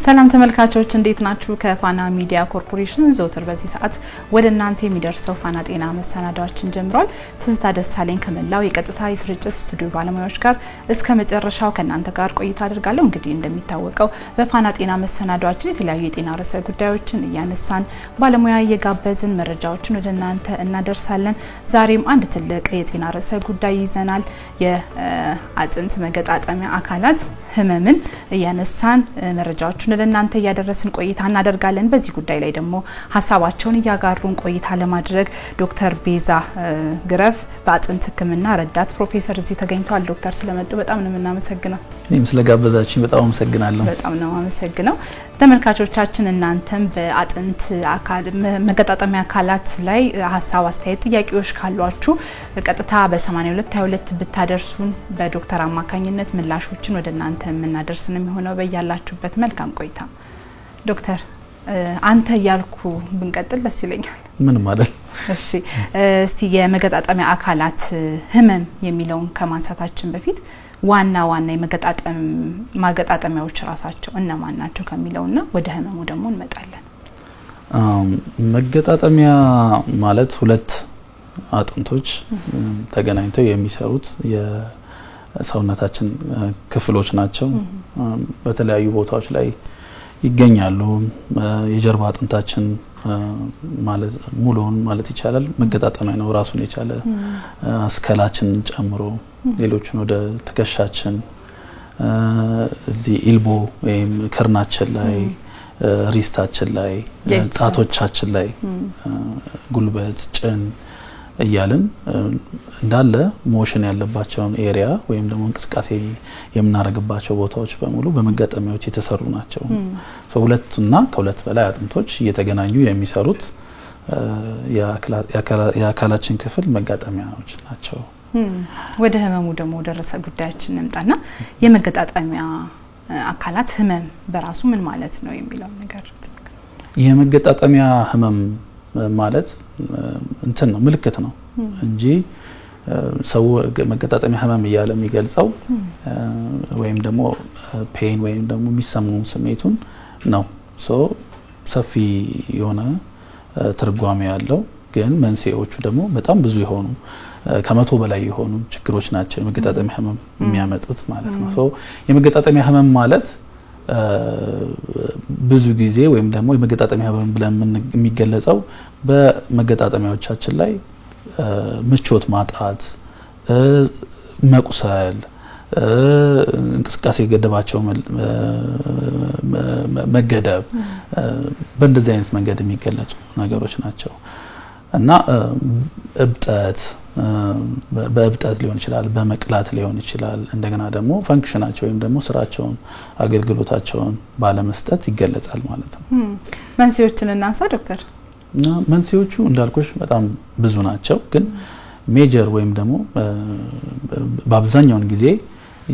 ሰላም ተመልካቾች እንዴት ናችሁ? ከፋና ሚዲያ ኮርፖሬሽን ዘውትር በዚህ ሰዓት ወደ እናንተ የሚደርሰው ፋና ጤና መሰናዳዎችን ጀምሯል። ትዝታ ደሳለኝ ከመላው የቀጥታ የስርጭት ስቱዲዮ ባለሙያዎች ጋር እስከ መጨረሻው ከእናንተ ጋር ቆይታ አድርጋለሁ። እንግዲህ እንደሚታወቀው በፋና ጤና መሰናዳዎችን የተለያዩ የጤና ርዕሰ ጉዳዮችን እያነሳን ባለሙያ እየጋበዝን መረጃዎችን ወደ እናንተ እናደርሳለን። ዛሬም አንድ ትልቅ የጤና ርዕሰ ጉዳይ ይዘናል። የአጥንት መገጣጠሚያ አካላት ህመምን እያነሳን መረጃዎችን ለእናንተ ያደረስን ቆይታ እናደርጋለን። በዚህ ጉዳይ ላይ ደግሞ ሀሳባቸውን ያጋሩን ቆይታ ለማድረግ ዶክተር ቤዛ ግረፍ በአጥንት ህክምና ረዳት ፕሮፌሰር እዚህ ተገኝተዋል። ዶክተር ስለመጡ በጣም ነው የምናመሰግነው። እኔም ስለጋበዛችሁኝ በጣም አመሰግናለሁ። በጣም ነው አመሰግነው። ተመልካቾቻችን እናንተም በአጥንት መገጣጠሚያ አካላት ላይ ሀሳብ፣ አስተያየት፣ ጥያቄዎች ካሏችሁ ቀጥታ በ8222 ብታደርሱን በዶክተር አማካኝነት ምላሾችን ወደ እናንተ የምናደርስ ነው የሚሆነው። በያላችሁበት መልካም ቆይታ። ዶክተር አንተ ያልኩ ብንቀጥል ደስ ይለኛል። ምን ማለት? እሺ እስቲ የመገጣጠሚያ አካላት ህመም የሚለውን ከማንሳታችን በፊት ዋና የመገጣጠሚያዎች ራሳቸው እነማን ናቸው ከሚለውና ወደ ህመሙ ደግሞ እንመጣለን። መገጣጠሚያ ማለት ሁለት አጥንቶች ተገናኝተው የሚሰሩት የሰውነታችን ክፍሎች ናቸው። በተለያዩ ቦታዎች ላይ ይገኛሉ። የጀርባ አጥንታችን ማለት ሙሉውን ማለት ይቻላል መገጣጠሚያ ነው። ራሱን የቻለ ስከላችን ጨምሮ ሌሎችን ወደ ትከሻችን እዚህ ኢልቦ ወይም ክርናችን ላይ ሪስታችን ላይ ጣቶቻችን ላይ ጉልበት፣ ጭን እያልን እንዳለ ሞሽን ያለባቸውን ኤሪያ ወይም ደግሞ እንቅስቃሴ የምናደርግባቸው ቦታዎች በሙሉ በመገጣጠሚያዎች የተሰሩ ናቸው። ሁለትና ከሁለት በላይ አጥንቶች እየተገናኙ የሚሰሩት የአካላችን ክፍል መገጣጠሚያዎች ናቸው። ወደ ህመሙ ደግሞ ደረሰ ጉዳያችን እንምጣና የመገጣጠሚያ አካላት ህመም በራሱ ምን ማለት ነው የሚለው ነገር። የመገጣጠሚያ ህመም ማለት እንትን ነው፣ ምልክት ነው እንጂ ሰው መገጣጠሚያ ህመም እያለ የሚገልጸው ወይም ደግሞ ፔን ወይም ደግሞ የሚሰማው ስሜቱን ነው። ሰፊ የሆነ ትርጓሜ ያለው ግን መንስኤዎቹ ደግሞ በጣም ብዙ የሆኑ ከመቶ በላይ የሆኑ ችግሮች ናቸው የመገጣጠሚያ ህመም የሚያመጡት ማለት ነው። የመገጣጠሚያ ህመም ማለት ብዙ ጊዜ ወይም ደግሞ የመገጣጠሚያ ህመም ብለን የሚገለጸው በመገጣጠሚያዎቻችን ላይ ምቾት ማጣት፣ መቁሰል፣ እንቅስቃሴ ገደባቸው መገደብ በእንደዚህ አይነት መንገድ የሚገለጹ ነገሮች ናቸው እና እብጠት በእብጠት ሊሆን ይችላል፣ በመቅላት ሊሆን ይችላል። እንደገና ደግሞ ፈንክሽናቸው ወይም ደግሞ ስራቸውን አገልግሎታቸውን ባለመስጠት ይገለጻል ማለት ነው። መንስኤዎችን እናንሳ ዶክተር። መንስኤዎቹ እንዳልኩሽ በጣም ብዙ ናቸው፣ ግን ሜጀር ወይም ደግሞ በአብዛኛው ጊዜ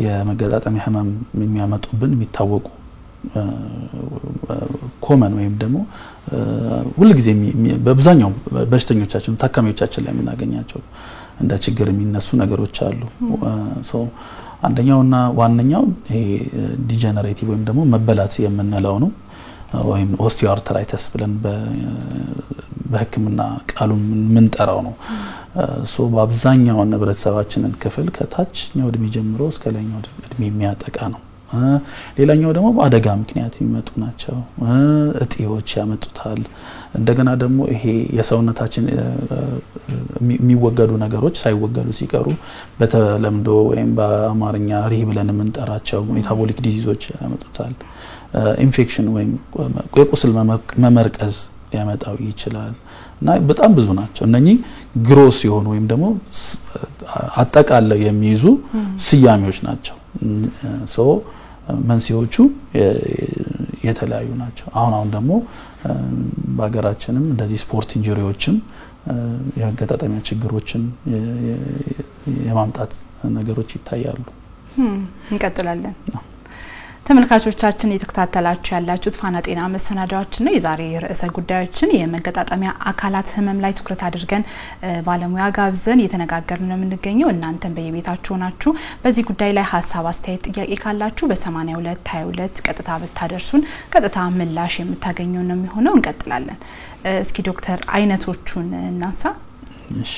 የመገጣጠሚያ ህመም የሚያመጡብን የሚታወቁ ኮመን ወይም ደግሞ ሁሉ ጊዜ በአብዛኛው በሽተኞቻችን ታካሚዎቻችን ላይ የምናገኛቸው እንደ ችግር የሚነሱ ነገሮች አሉ። አንደኛውና ዋነኛው ይሄ ዲጀነሬቲቭ ወይም ደግሞ መበላት የምንለው ነው ወይም ኦስቲዮአርትራይተስ ብለን በህክምና ቃሉን የምንጠራው ነው። በአብዛኛው ህብረተሰባችንን ክፍል ከታችኛው እድሜ ጀምሮ እስከ ላይኛው እድሜ የሚያጠቃ ነው። ሌላኛው ደግሞ በአደጋ ምክንያት የሚመጡ ናቸው። እጢዎች ያመጡታል። እንደገና ደግሞ ይሄ የሰውነታችን የሚወገዱ ነገሮች ሳይወገዱ ሲቀሩ በተለምዶ ወይም በአማርኛ ሪህ ብለን የምንጠራቸው ሜታቦሊክ ዲዚዞች ያመጡታል። ኢንፌክሽን ወይም የቁስል መመርቀዝ ሊያመጣው ይችላል እና በጣም ብዙ ናቸው። እነኚህ ግሮስ የሆኑ ወይም ደግሞ አጠቃለው የሚይዙ ስያሜዎች ናቸው። መንስኤዎቹ የተለያዩ ናቸው። አሁን ደግሞ በአገራችንም እንደዚህ ስፖርት ኢንጁሪዎችም የመገጣጠሚያ ችግሮችን የማምጣት ነገሮች ይታያሉ። እንቀጥላለን። ተመልካቾቻችን እየተከታተላችሁ ያላችሁት ፋና ጤና መሰናዳዎችን ነው። የዛሬ ርዕሰ ጉዳዮችን የመገጣጠሚያ አካላት ህመም ላይ ትኩረት አድርገን ባለሙያ ጋብዘን እየተነጋገርን ነው የምንገኘው። እናንተም በየቤታችሁ ናችሁ በዚህ ጉዳይ ላይ ሐሳብ፣ አስተያየት፣ ጥያቄ ካላችሁ በ8222 ቀጥታ ብታደርሱን ቀጥታ ምላሽ የምታገኙ ነው የሚሆነው። እንቀጥላለን። እስኪ ዶክተር አይነቶቹን እናንሳ። እሺ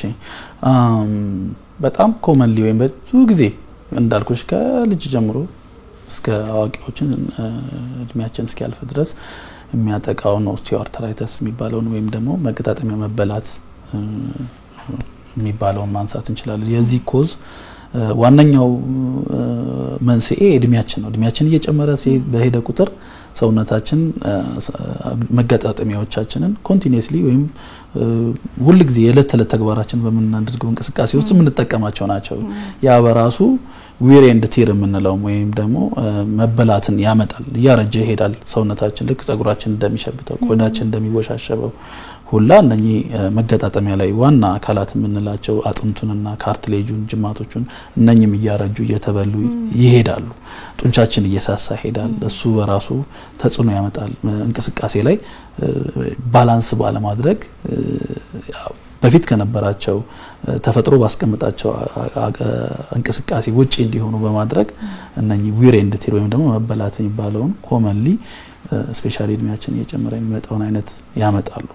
በጣም ኮመንሊ ወይም ብዙ ጊዜ እንዳልኩሽ ከልጅ ጀምሮ እስከ አዋቂዎችን እድሜያችን እስኪያልፍ ድረስ የሚያጠቃው ነው ኦስቲዮአርትራይተስ የሚባለው ወይም ደግሞ መገጣጠሚያ መበላት የሚባለው ማንሳት እንችላለን። የዚህ ኮዝ ዋነኛው መንስኤ እድሜያችን ነው። እድሜያችን እየጨመረ ሲሄድ በሄደ ቁጥር ሰውነታችን መገጣጠሚያዎቻችንን ኮንቲኒየስሊ ወይም ሁሉ ጊዜ የዕለት ተዕለት ተግባራችን በመናደርገው እንቅስቃሴ ውስጥ የምንጠቀማቸው ናቸው። ያ በራሱ ዊር ኤንድ ቲር የምንለው ወይም ደግሞ መበላትን ያመጣል። እያረጀ ይሄዳል ሰውነታችን ልክ ጸጉራችን እንደሚሸብተው ቆዳችን እንደሚወሻሸበው ሁላ እነኚህ መገጣጠሚያ ላይ ዋና አካላት የምንላቸው አጥንቱንና ካርትሌጁን ጅማቶቹን እነኚህም እያረጁ እየተበሉ ይሄዳሉ። ጡንቻችን እየሳሳ ይሄዳል። እሱ በራሱ ተጽዕኖ ያመጣል እንቅስቃሴ ላይ ባላንስ ባለማድረግ በፊት ከነበራቸው ተፈጥሮ ባስቀምጣቸው እንቅስቃሴ ውጪ እንዲሆኑ በማድረግ እነኚህ ዊር ኤንድ ቲር ወይም ደግሞ መበላት የሚባለውን ኮመንሊ ስፔሻሊ እድሜያችን እየጨመረ የሚመጣውን አይነት ያመጣሉ።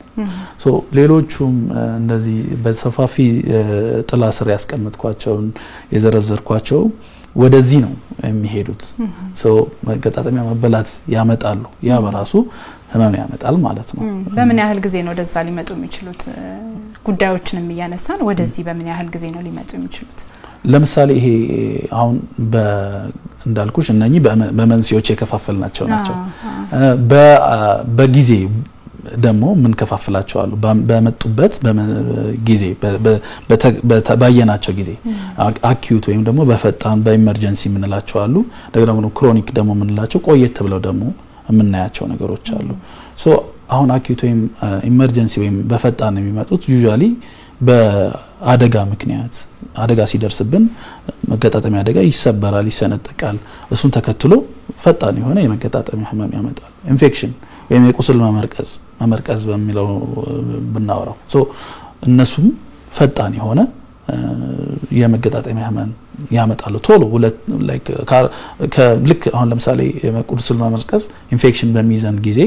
ሶ ሌሎቹም እንደዚህ በሰፋፊ ጥላ ስር ያስቀምጥኳቸው የዘረዘርኳቸው ወደዚህ ነው የሚሄዱት። ሶ መገጣጠሚያ መበላት ያመጣሉ። ያ በራሱ ህመም ያመጣል ማለት ነው። በምን ያህል ጊዜ ነው ወደዛ ሊመጡ የሚችሉት? ጉዳዮችንም እያነሳን ወደዚህ በምን ያህል ጊዜ ነው ሊመጡ የሚችሉት? ለምሳሌ ይሄ አሁን እንዳልኩሽ እነኚህ በመንስኤዎች የከፋፈልናቸው ናቸው። በጊዜ ደግሞ ምን ከፋፍላቸው አሉ። በመጡበት ጊዜ ባየናቸው ጊዜ አኪዩት ወይም ደግሞ በፈጣን በኢመርጀንሲ ምንላቸው አሉ። ደግሞ ክሮኒክ ደግሞ ምንላቸው ቆየት ብለው ደግሞ የምናያቸው ነገሮች አሉ። ሶ አሁን አኪዩት ወይም ኢመርጀንሲ ወይም በፈጣን የሚመጡት ዩዥዋሊ በአደጋ ምክንያት አደጋ ሲደርስብን መገጣጠሚያ አደጋ ይሰበራል፣ ይሰነጠቃል። እሱን ተከትሎ ፈጣን የሆነ የመገጣጠሚያ ህመም ያመጣል። ኢንፌክሽን ወይም የቁስል መመርቀዝ በሚለው ብናወራው ሶ እነሱም ፈጣን የሆነ የመገጣጠሚያ ህመም ያመጣሉ። ቶሎ ላይክ ልክ አሁን ለምሳሌ የቁስል መመርቀዝ ኢንፌክሽን በሚይዘን ጊዜ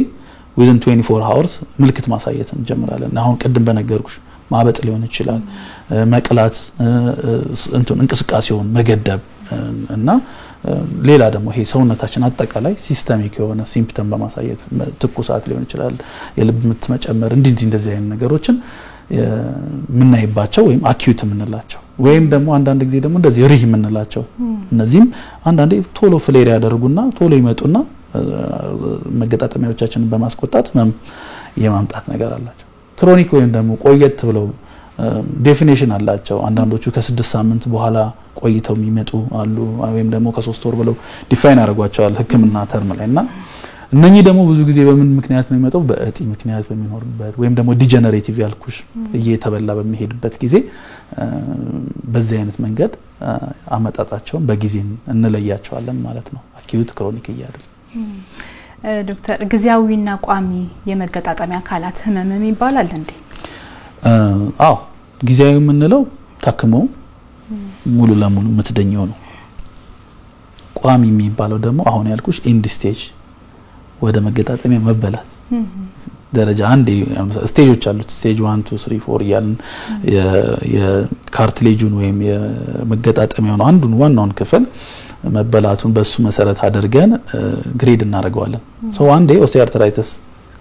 within 24 hours ምልክት ማሳየት እንጀምራለን። አሁን ቀደም በነገርኩሽ ማበጥ ሊሆን ይችላል፣ መቅላት፣ እንቅስቃሴውን መገደብ እና ሌላ ደግሞ ይሄ ሰውነታችን አጠቃላይ ሲስተሚክ የሆነ ሲምፕተም በማሳየት ትኩሳት ሊሆን ይችላል፣ የልብ ምት መጨመር፣ እንደዚህ አይነት ነገሮችን ምናይባቸው ወይም አኪዩት ምንላቸው ወይም ደግሞ አንዳንድ ጊዜ ደግሞ እንደዚህ ሪህ ምንላቸው እነዚህም አንዳንዴ ቶሎ ፍሌር ያደርጉና ቶሎ ይመጡና መገጣጠሚያዎቻችንን በማስቆጣት የማምጣት ነገር አላቸው። ክሮኒክ ወይም ደግሞ ቆየት ብለው ዴፊኒሽን አላቸው። አንዳንዶቹ ከ6 ሳምንት በኋላ ቆይተው የሚመጡ አሉ ወይም ደግሞ ከ3 ወር ብለው ዲፋይን ያደርጓቸዋል ህክምና ተርም ላይና እነኚህ ደግሞ ብዙ ጊዜ በምን ምክንያት ነው የሚመጣው? በእጢ ምክንያት በሚኖርበት ወይም ደግሞ ዲጀነሬቲቭ ያልኩሽ እየተበላ በሚሄድበት ጊዜ በዚህ አይነት መንገድ አመጣጣቸውን በጊዜ እንለያቸዋለን ማለት ነው። አኪዩት ክሮኒክ እያደረገ ዶክተር ግዚያዊና ቋሚ የመገጣጠሚያ አካላት ህመም ይባላል እንዴ? አዎ ግዚያዊ የምንለው ታክሞ ሙሉ ለሙሉ ምትደኛው ነው። ቋሚ የሚባለው ደግሞ አሁን ያልኩሽ ኤንድ ስቴጅ ወደ መገጣጠሚያ መበላት ደረጃ አንድ ስቴጆች አሉት። ስቴጅ 1 2 3 4 ያልን የካርትሌጁን ወይም የመገጣጠሚያውን አንዱን ዋናውን ክፍል መበላቱን በሱ መሰረት አድርገን ግሬድ እናደርገዋለን። ሶ አንዴ ኦስቲዮአርትራይተስ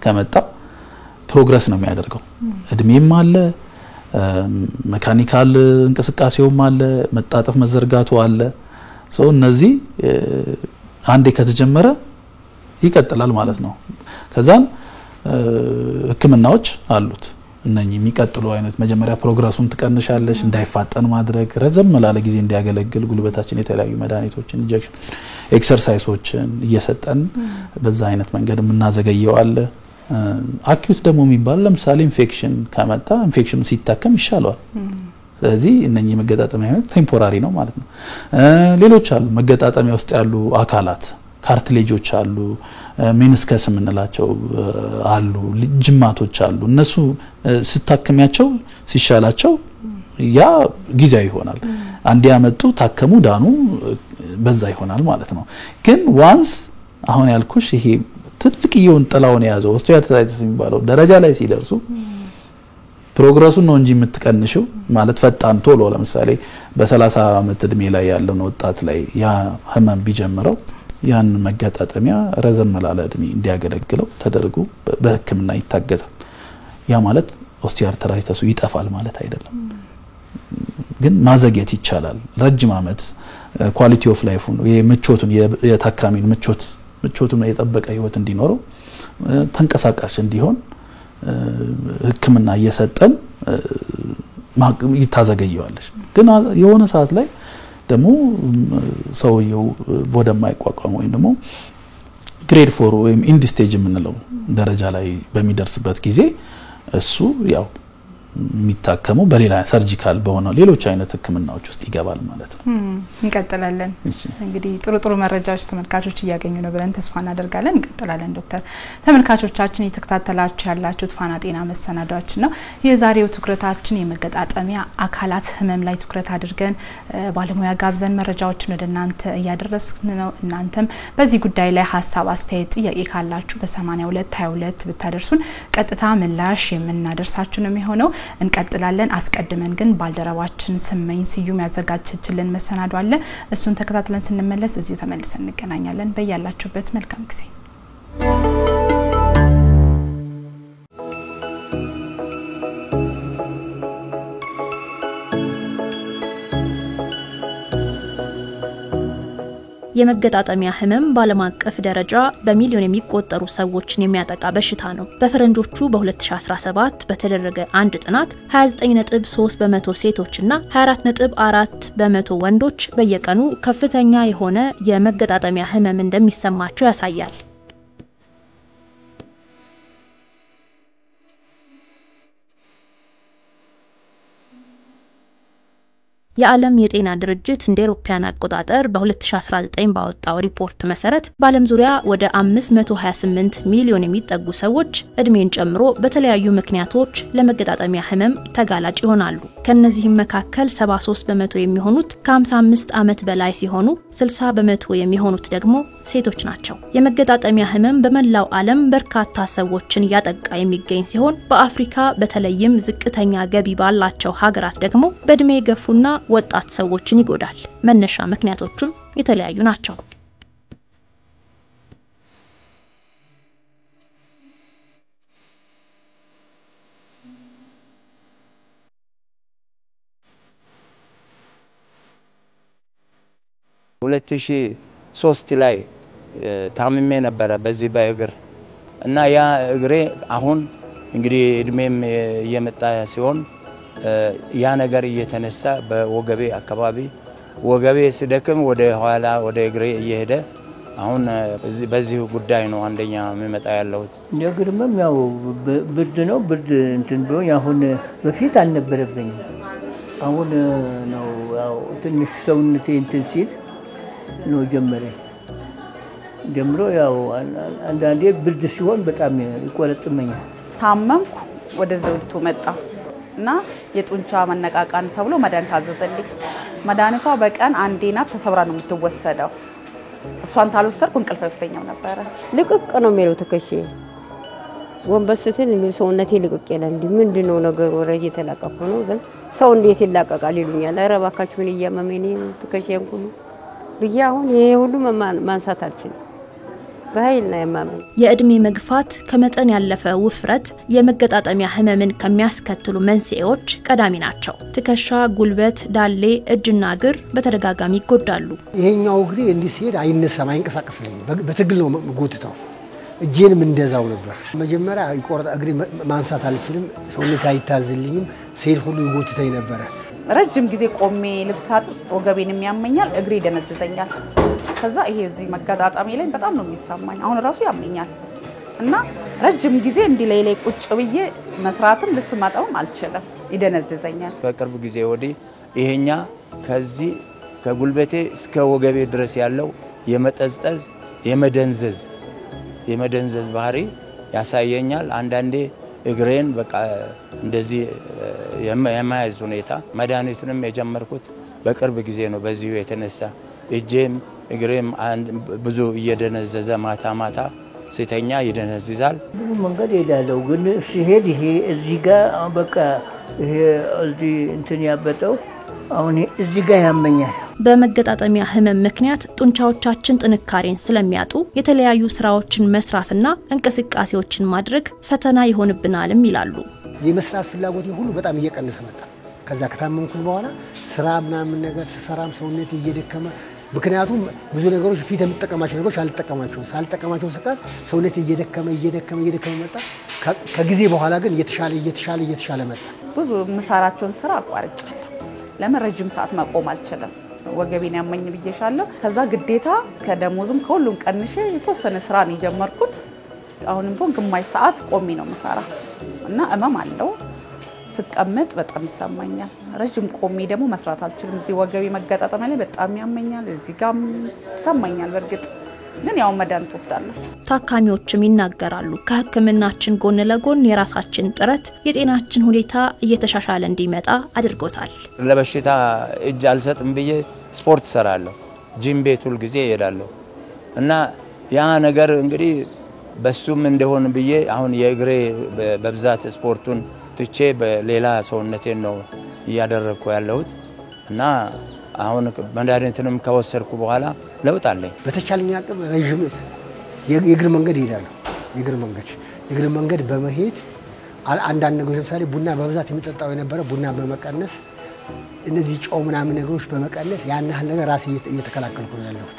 ከመጣ ፕሮግረስ ነው የሚያደርገው። እድሜም አለ፣ ሜካኒካል እንቅስቃሴውም አለ፣ መጣጠፍ መዘርጋቱ አለ። ሶ እነዚህ አንዴ ከተጀመረ ይቀጥላል ማለት ነው። ከዛን ህክምናዎች አሉት እነኚህ የሚቀጥሉ አይነት መጀመሪያ ፕሮግረሱን ትቀንሻለሽ እንዳይፋጠን ማድረግ ረዘም ላለ ጊዜ እንዲያገለግል ጉልበታችን የተለያዩ መድኃኒቶችን ኢንጀክሽን ኤክሰርሳይሶችን እየሰጠን በዛ አይነት መንገድ ምናዘገየው አለ። አኪዩት ደግሞ የሚባል ለምሳሌ ኢንፌክሽን ከመጣ ኢንፌክሽኑ ሲታከም ይሻላል። ስለዚህ እነኚህ መገጣጠሚያ ቴምፖራሪ ነው ማለት ነው። ሌሎች አሉ መገጣጠሚያ ውስጥ ያሉ አካላት ካርትሌጆች አሉ ሜኒስከስ ምንላቸው አሉ ጅማቶች አሉ እነሱ ስታከሚያቸው ሲሻላቸው ያ ጊዜያዊ ይሆናል አንድ ያመጡ ታከሙ ዳኑ በዛ ይሆናል ማለት ነው ግን ዋንስ አሁን ያልኩሽ ይሄ ትልቅየውን ጥላውን ያዘው ኦስቲዮአርትራይቲስ የሚባለው ደረጃ ላይ ሲደርሱ ፕሮግረሱን ነው እንጂ የምትቀንሽው ማለት ፈጣን ቶሎ ለምሳሌ በ30 አመት እድሜ ላይ ያለው ወጣት ላይ ያ ህመም ቢጀምረው ያን መገጣጠሚያ ረዘም ላለ እድሜ እንዲያገለግለው ተደርጎ በህክምና ይታገዛል ያ ማለት ኦስቲዮአርትራይቲሱ ይጠፋል ማለት አይደለም ግን ማዘግየት ይቻላል ረጅም አመት ኳሊቲ ኦፍ ላይፍ ነው የምቾቱን የታካሚን ምቾቱን የጠበቀ ህይወት እንዲኖረው ተንቀሳቃሽ እንዲሆን ህክምና እየሰጠን ይታዘገየዋለሽ ግን የሆነ ሰዓት ላይ ደሞ ሰውየው ወደማይቋቋም ወይ ደሞ ግሬድ 4 ወይም ኢንድ ስቴጅ የምንለው ደረጃ ላይ በሚደርስበት ጊዜ እሱ ያው የሚታከመው በሌላ ሰርጂካል በሆነ ሌሎች አይነት ህክምናዎች ውስጥ ይገባል ማለት ነው እንቀጥላለን እንግዲህ ጥሩ መረጃዎች ተመልካቾች እያገኙ ነው ብለን ተስፋ እናደርጋለን እንቀጥላለን ዶክተር ተመልካቾቻችን እየተከታተላችሁ ያላችሁት ፋና ጤና መሰናዷችን ነው የዛሬው ትኩረታችን የመገጣጠሚያ አካላት ህመም ላይ ትኩረት አድርገን ባለሙያ ጋብዘን መረጃዎችን ወደናንተ ያደረስን ነው እናንተም በዚህ ጉዳይ ላይ ሐሳብ አስተያየት ጥያቄ ካላችሁ በ8222 ብታደርሱን ቀጥታ ምላሽ የምናደርሳችሁ ነው የሚሆነው እንቀጥላለን አስቀድመን ግን ባልደረባችን ስመኝ ስዩም ያዘጋጀችልን መሰናዶ አለ እሱን ተከታትለን ስንመለስ እዚሁ ተመልሰን እንገናኛለን በያላችሁበት መልካም ጊዜ የመገጣጠሚያ ህመም ባለም አቀፍ ደረጃ በሚሊዮን የሚቆጠሩ ሰዎችን የሚያጠቃ በሽታ ነው። በፈረንጆቹ በ2017 በተደረገ አንድ ጥናት 29.3% ሴቶችና 24.4% ወንዶች በየቀኑ ከፍተኛ የሆነ የመገጣጠሚያ ህመም እንደሚሰማቸው ያሳያል። የዓለም የጤና ድርጅት እንደ አውሮፓውያን አቆጣጠር በ2019 ባወጣው ሪፖርት መሰረት በዓለም ዙሪያ ወደ 528 ሚሊዮን የሚጠጉ ሰዎች እድሜን ጨምሮ በተለያዩ ምክንያቶች ለመገጣጠሚያ ህመም ተጋላጭ ይሆናሉ። ከነዚህም መካከል 73% የሚሆኑት ከ55 ዓመት በላይ ሲሆኑ 60% የሚሆኑት ደግሞ ሴቶች ናቸው። የመገጣጠሚያ ህመም በመላው ዓለም በርካታ ሰዎችን ያጠቃ የሚገኝ ሲሆን በአፍሪካ በተለይም ዝቅተኛ ገቢ ባላቸው ሀገራት ደግሞ በእድሜ የገፉና ወጣት ሰዎችን ይጎዳል። መነሻ ምክንያቶቹም የተለያዩ ናቸው። ሶስት ላይ ታምሜ ነበር በዚህ በእግር እና ያ እግሬ አሁን እንግዲህ እድሜም እየመጣ ሲሆን ያ ነገር እየተነሳ በወገቤ አካባቢ ወገቤ ሲደክም ወደ ኋላ ወደ እግሬ እየሄደ አሁን በዚህ ጉዳይ ነው አንደኛ የሚመጣ ያለው። የእግርም ያው ብርድ ነው ብርድ እንትን ብሎ አሁን በፊት አልነበረብኝ አሁን ነው ያው ትንሽ ሰውነቴ እንትን ሲል ነው ጀምሮ ያው አንዳንዴ ብርድ ሲሆን በጣም ይቆረጥመኛል። ታመምኩ ወደ ዘውዲቱ መጣ እና የጡንቻ መነቃቃን ተብሎ መድኃኒት አዘዘልኝ። መድኃኒቷ በቀን አንዴ ናት ተሰብራ ነው የምትወሰደው። እሷን ታልወሰድኩ እንቅልፍ ይወስደኛው ነበር። ልቅቅ ነው የሚለው ተከሼ ወንበስትን ምን ሰውነቴ ልቅቅ ይላል። ምንድነው ነገሩ? ወረጅ የተላቀቁ ነው ግን ሰው እንዴት ይላቀቃል ይሉኛል። ኧረ እባካችሁ ምን እያመመኝ ነው ተከሼን ሁሉ በያሁን ይሄ ሁሉ ማንሳት አልችልም። በኃይል ነው የማመኝ። የእድሜ መግፋት ከመጠን ያለፈ ውፍረት የመገጣጠሚያ ህመምን ከሚያስከትሉ መንስኤዎች ቀዳሚ ናቸው። ትከሻ፣ ጉልበት፣ ዳሌ፣ እጅና እግር በተደጋጋሚ ይጎዳሉ። ይሄኛው እግሬ እንዲሲሄድ አይነሳም አይንቀሳቀስልኝም። በትግል ነው ጎትታው። እጄንም እንደዛው ነበር። መጀመሪያ ይቆርጣ እግሬ ማንሳት አልችልም። ሰውነቴ አይታዝልኝም። ሴል ሁሉ ይጎትተኝ ነበር። ረጅም ጊዜ ቆሜ ልብስ ሳጥብ ወገቤንም ያመኛል፣ እግሬ ደነዝዘኛል። ከዛ ይሄ እዚህ መገጣጠሚ ላይ በጣም ነው የሚሰማኝ። አሁን ራሱ ያመኛል እና ረጅም ጊዜ እንዲ ላይ ቁጭ ብዬ መስራትም ልብስ ማጠብም አልችልም፣ ይደነዝዘኛል። በቅርብ ጊዜ ወዲህ ይሄኛ ከዚህ ከጉልበቴ እስከ ወገቤ ድረስ ያለው የመጠዝጠዝ የመደንዘዝ ባህሪ ያሳየኛል። አንዳንዴ እግሬን በቃ እንደዚህ የማያዝ ሁኔታ መድኃኒቱንም የጀመርኩት በቅርብ ጊዜ ነው። በዚሁ የተነሳ እጄም እግሬም ብዙ እየደነዘዘ ማታ ሲተኛ ይደነዝዛል። ብዙ መንገድ ሄዳለሁ ግን ሲሄድ ይሄ እዚህ ጋር በቃ ይሄ እዚህ እንትን ያበጠው አሁን እዚህ ጋር ያመኛል። በመገጣጠሚያ ህመም ምክንያት ጡንቻዎቻችን ጥንካሬን ስለሚያጡ የተለያዩ ስራዎችን መስራትና እንቅስቃሴዎችን ማድረግ ፈተና ይሆንብናልም ይላሉ። የመስራት ፍላጎቴ ሁሉ በጣም እየቀነሰ መጣ። ከዛ ከታመምኩ በኋላ ስራ ምናምን ነገር ሰራም ሰውነቴ እየደከመ ምክንያቱም ብዙ ነገሮች ፊት የምጠቀማቸው ነገሮች ሳልጠቀማቸው ስቀር ሰውነቴ እየደከመ መጣ። ከጊዜ በኋላ ግን እየተሻለ መጣ። ብዙ ምሳራቸውን ስራ አቋርጫለሁ። ለምን ረጅም ሰዓት መቆም አልችልም። ወገቤን ያመኝ ብዬሻለሁ። ከዛ ግዴታ ከደሞዝም ከሁሉም ቀንሼ የተወሰነ ስራ ነው የጀመርኩት። አሁንም ቢሆን ግማሽ ሰዓት ቆሜ ነው ምሳራ እና እመም አለው። ስቀመጥ በጣም ይሰማኛል። ረጅም ቆሜ ደግሞ መስራት አልችልም። እዚህ ወገቤ መገጣጠሚያ ላይ በጣም ያመኛል። እዚህ ጋርም ይሰማኛል። በርግጥ ግን ያው መድኃኒት ወስዳለሁ። ታካሚዎችም ይናገራሉ ከህክምናችን ጎን ለጎን የራሳችን ጥረት የጤናችን ሁኔታ እየተሻሻለ እንዲመጣ አድርጎታል። ለበሽታ እጅ አልሰጥም ብዬ ስፖርት ሰራለሁ። ጂም ቤት ሁሉ ጊዜ እሄዳለሁ እና ያ ነገር እንግዲህ በሱም እንደሆነ ብዬ አሁን የእግሬ በብዛት ስፖርቱን ትቼ በሌላ ሰውነቴን ነው እያደረኩ ያለሁት እና አሁን መድኃኒትንም ከወሰድኩ በኋላ ለውጥ አለኝ። በተቻለኝ አቅም ረጅም የእግር መንገድ እሄዳለሁ። የእግር መንገድ በመሄድ አንዳንድ ነገሮች ለምሳሌ ቡና በብዛት የሚጠጣው የነበረ ቡና በመቀነስ እነዚህ ጨው ምናምን ነገሮች በመቀነስ ያን ያህል ነገር ራሴ እየተከላከልኩ ነው ያለሁት።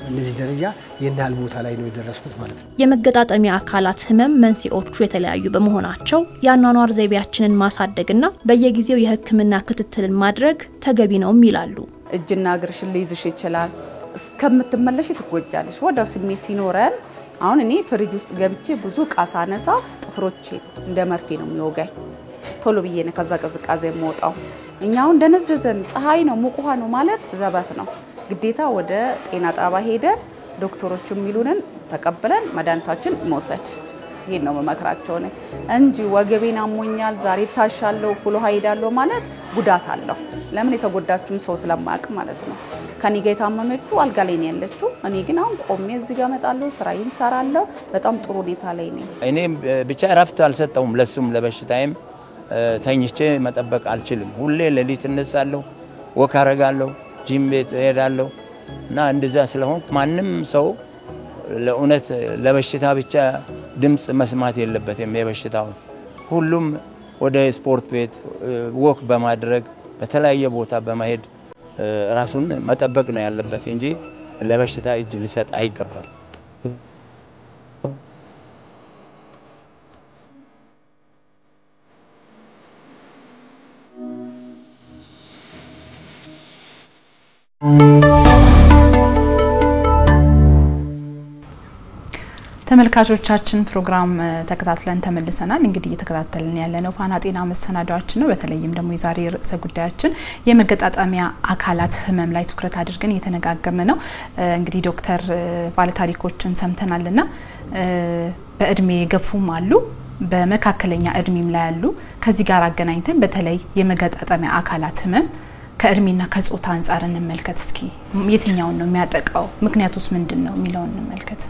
እነዚህ ደረጃ የናል ቦታ ላይ ነው የደረስኩት ማለት ነው። የመገጣጠሚያ አካላት ህመም መንስኤዎቹ የተለያዩ በመሆናቸው የአኗኗር ዘይቤያችንን ማሳደግና በየጊዜው የህክምና ክትትልን ማድረግ ተገቢ ነው ይላሉ። እጅና እግርሽን ሊይዝሽ ይችላል። እስከምትመለሽ ትጎጃለሽ። ወዳው ስሜት ሲኖረን አሁን እኔ ፍሪጅ ውስጥ ገብቼ ብዙ ዕቃ ሳነሳ ጥፍሮቼ እንደ መርፌ ነው የሚወጋኝ። ቶሎ ብዬ ነው ከዛ ቅዝቃዜ የምወጣው። እኛው እንደነዘዘን ፀሐይ ነው ሙቅ ውሃ ነው ማለት ዘበት ነው። ግዴታ ወደ ጤና ጣቢያ ሄደን ዶክተሮቹ የሚሉንን ተቀበለን መድኃኒታችን መውሰድ። ይሄን ነው መመክራቸው ነው እንጂ ወገቤን አሞኛል ዛሬ ታሻለው ፉል ውሃ ሄዳለሁ ማለት ጉዳት አለው። ለምን የተጎዳችሁም ሰው ስለማያውቅ ማለት ነው። ከኔ ጋር የታመመችው አልጋ ላይ ነው ያለችው። እኔ ግን አሁን ቆሜ እዚህ ጋር መጣለሁ፣ ስራዬን ሰራለሁ። በጣም ጥሩ ሁኔታ ላይ ነኝ። እኔ ብቻ እረፍት አልሰጠውም። ለሱም ለበሽታዬም ተኝቼ መጠበቅ አልችልም። ሁሌ ሌሊት እነሳለሁ፣ ወክ አደርጋለሁ፣ ጂም ቤት እሄዳለሁ እና እንደዛ ስለሆንኩ ማንም ሰው ለእውነት ለበሽታ ብቻ ድምጽ መስማት የለበትም። የበሽታው ሁሉም ወደ ስፖርት ቤት ወክ በማድረግ በተለያየ ቦታ በመሄድ ራሱን መጠበቅ ነው ያለበት እንጂ ለበሽታ እጅ ሊሰጥ አይገባም። ተመልካቾቻችን ፕሮግራም ተከታትለን ተመልሰናል። እንግዲህ እየተከታተልን ያለነው ፋና ጤና መሰናዷችን ነው። በተለይም ደግሞ የዛሬ ርዕሰ ጉዳያችን የመገጣጠሚያ አካላት ህመም ላይ ትኩረት አድርገን እየተነጋገርን ነው። እንግዲህ ዶክተር ባለታሪኮችን ሰምተናልና በእድሜ ገፉም አሉ፣ በመካከለኛ እድሜም ላይ አሉ። ከዚህ ጋር አገናኝተን በተለይ የመገጣጠሚያ አካላት ህመም ከእድሜና ከጾታ አንፃር እንመልከት። እስኪ የትኛውን ነው የሚያጠቃው? ምክንያቱስ ምንድነው የሚለውን እንመልከት።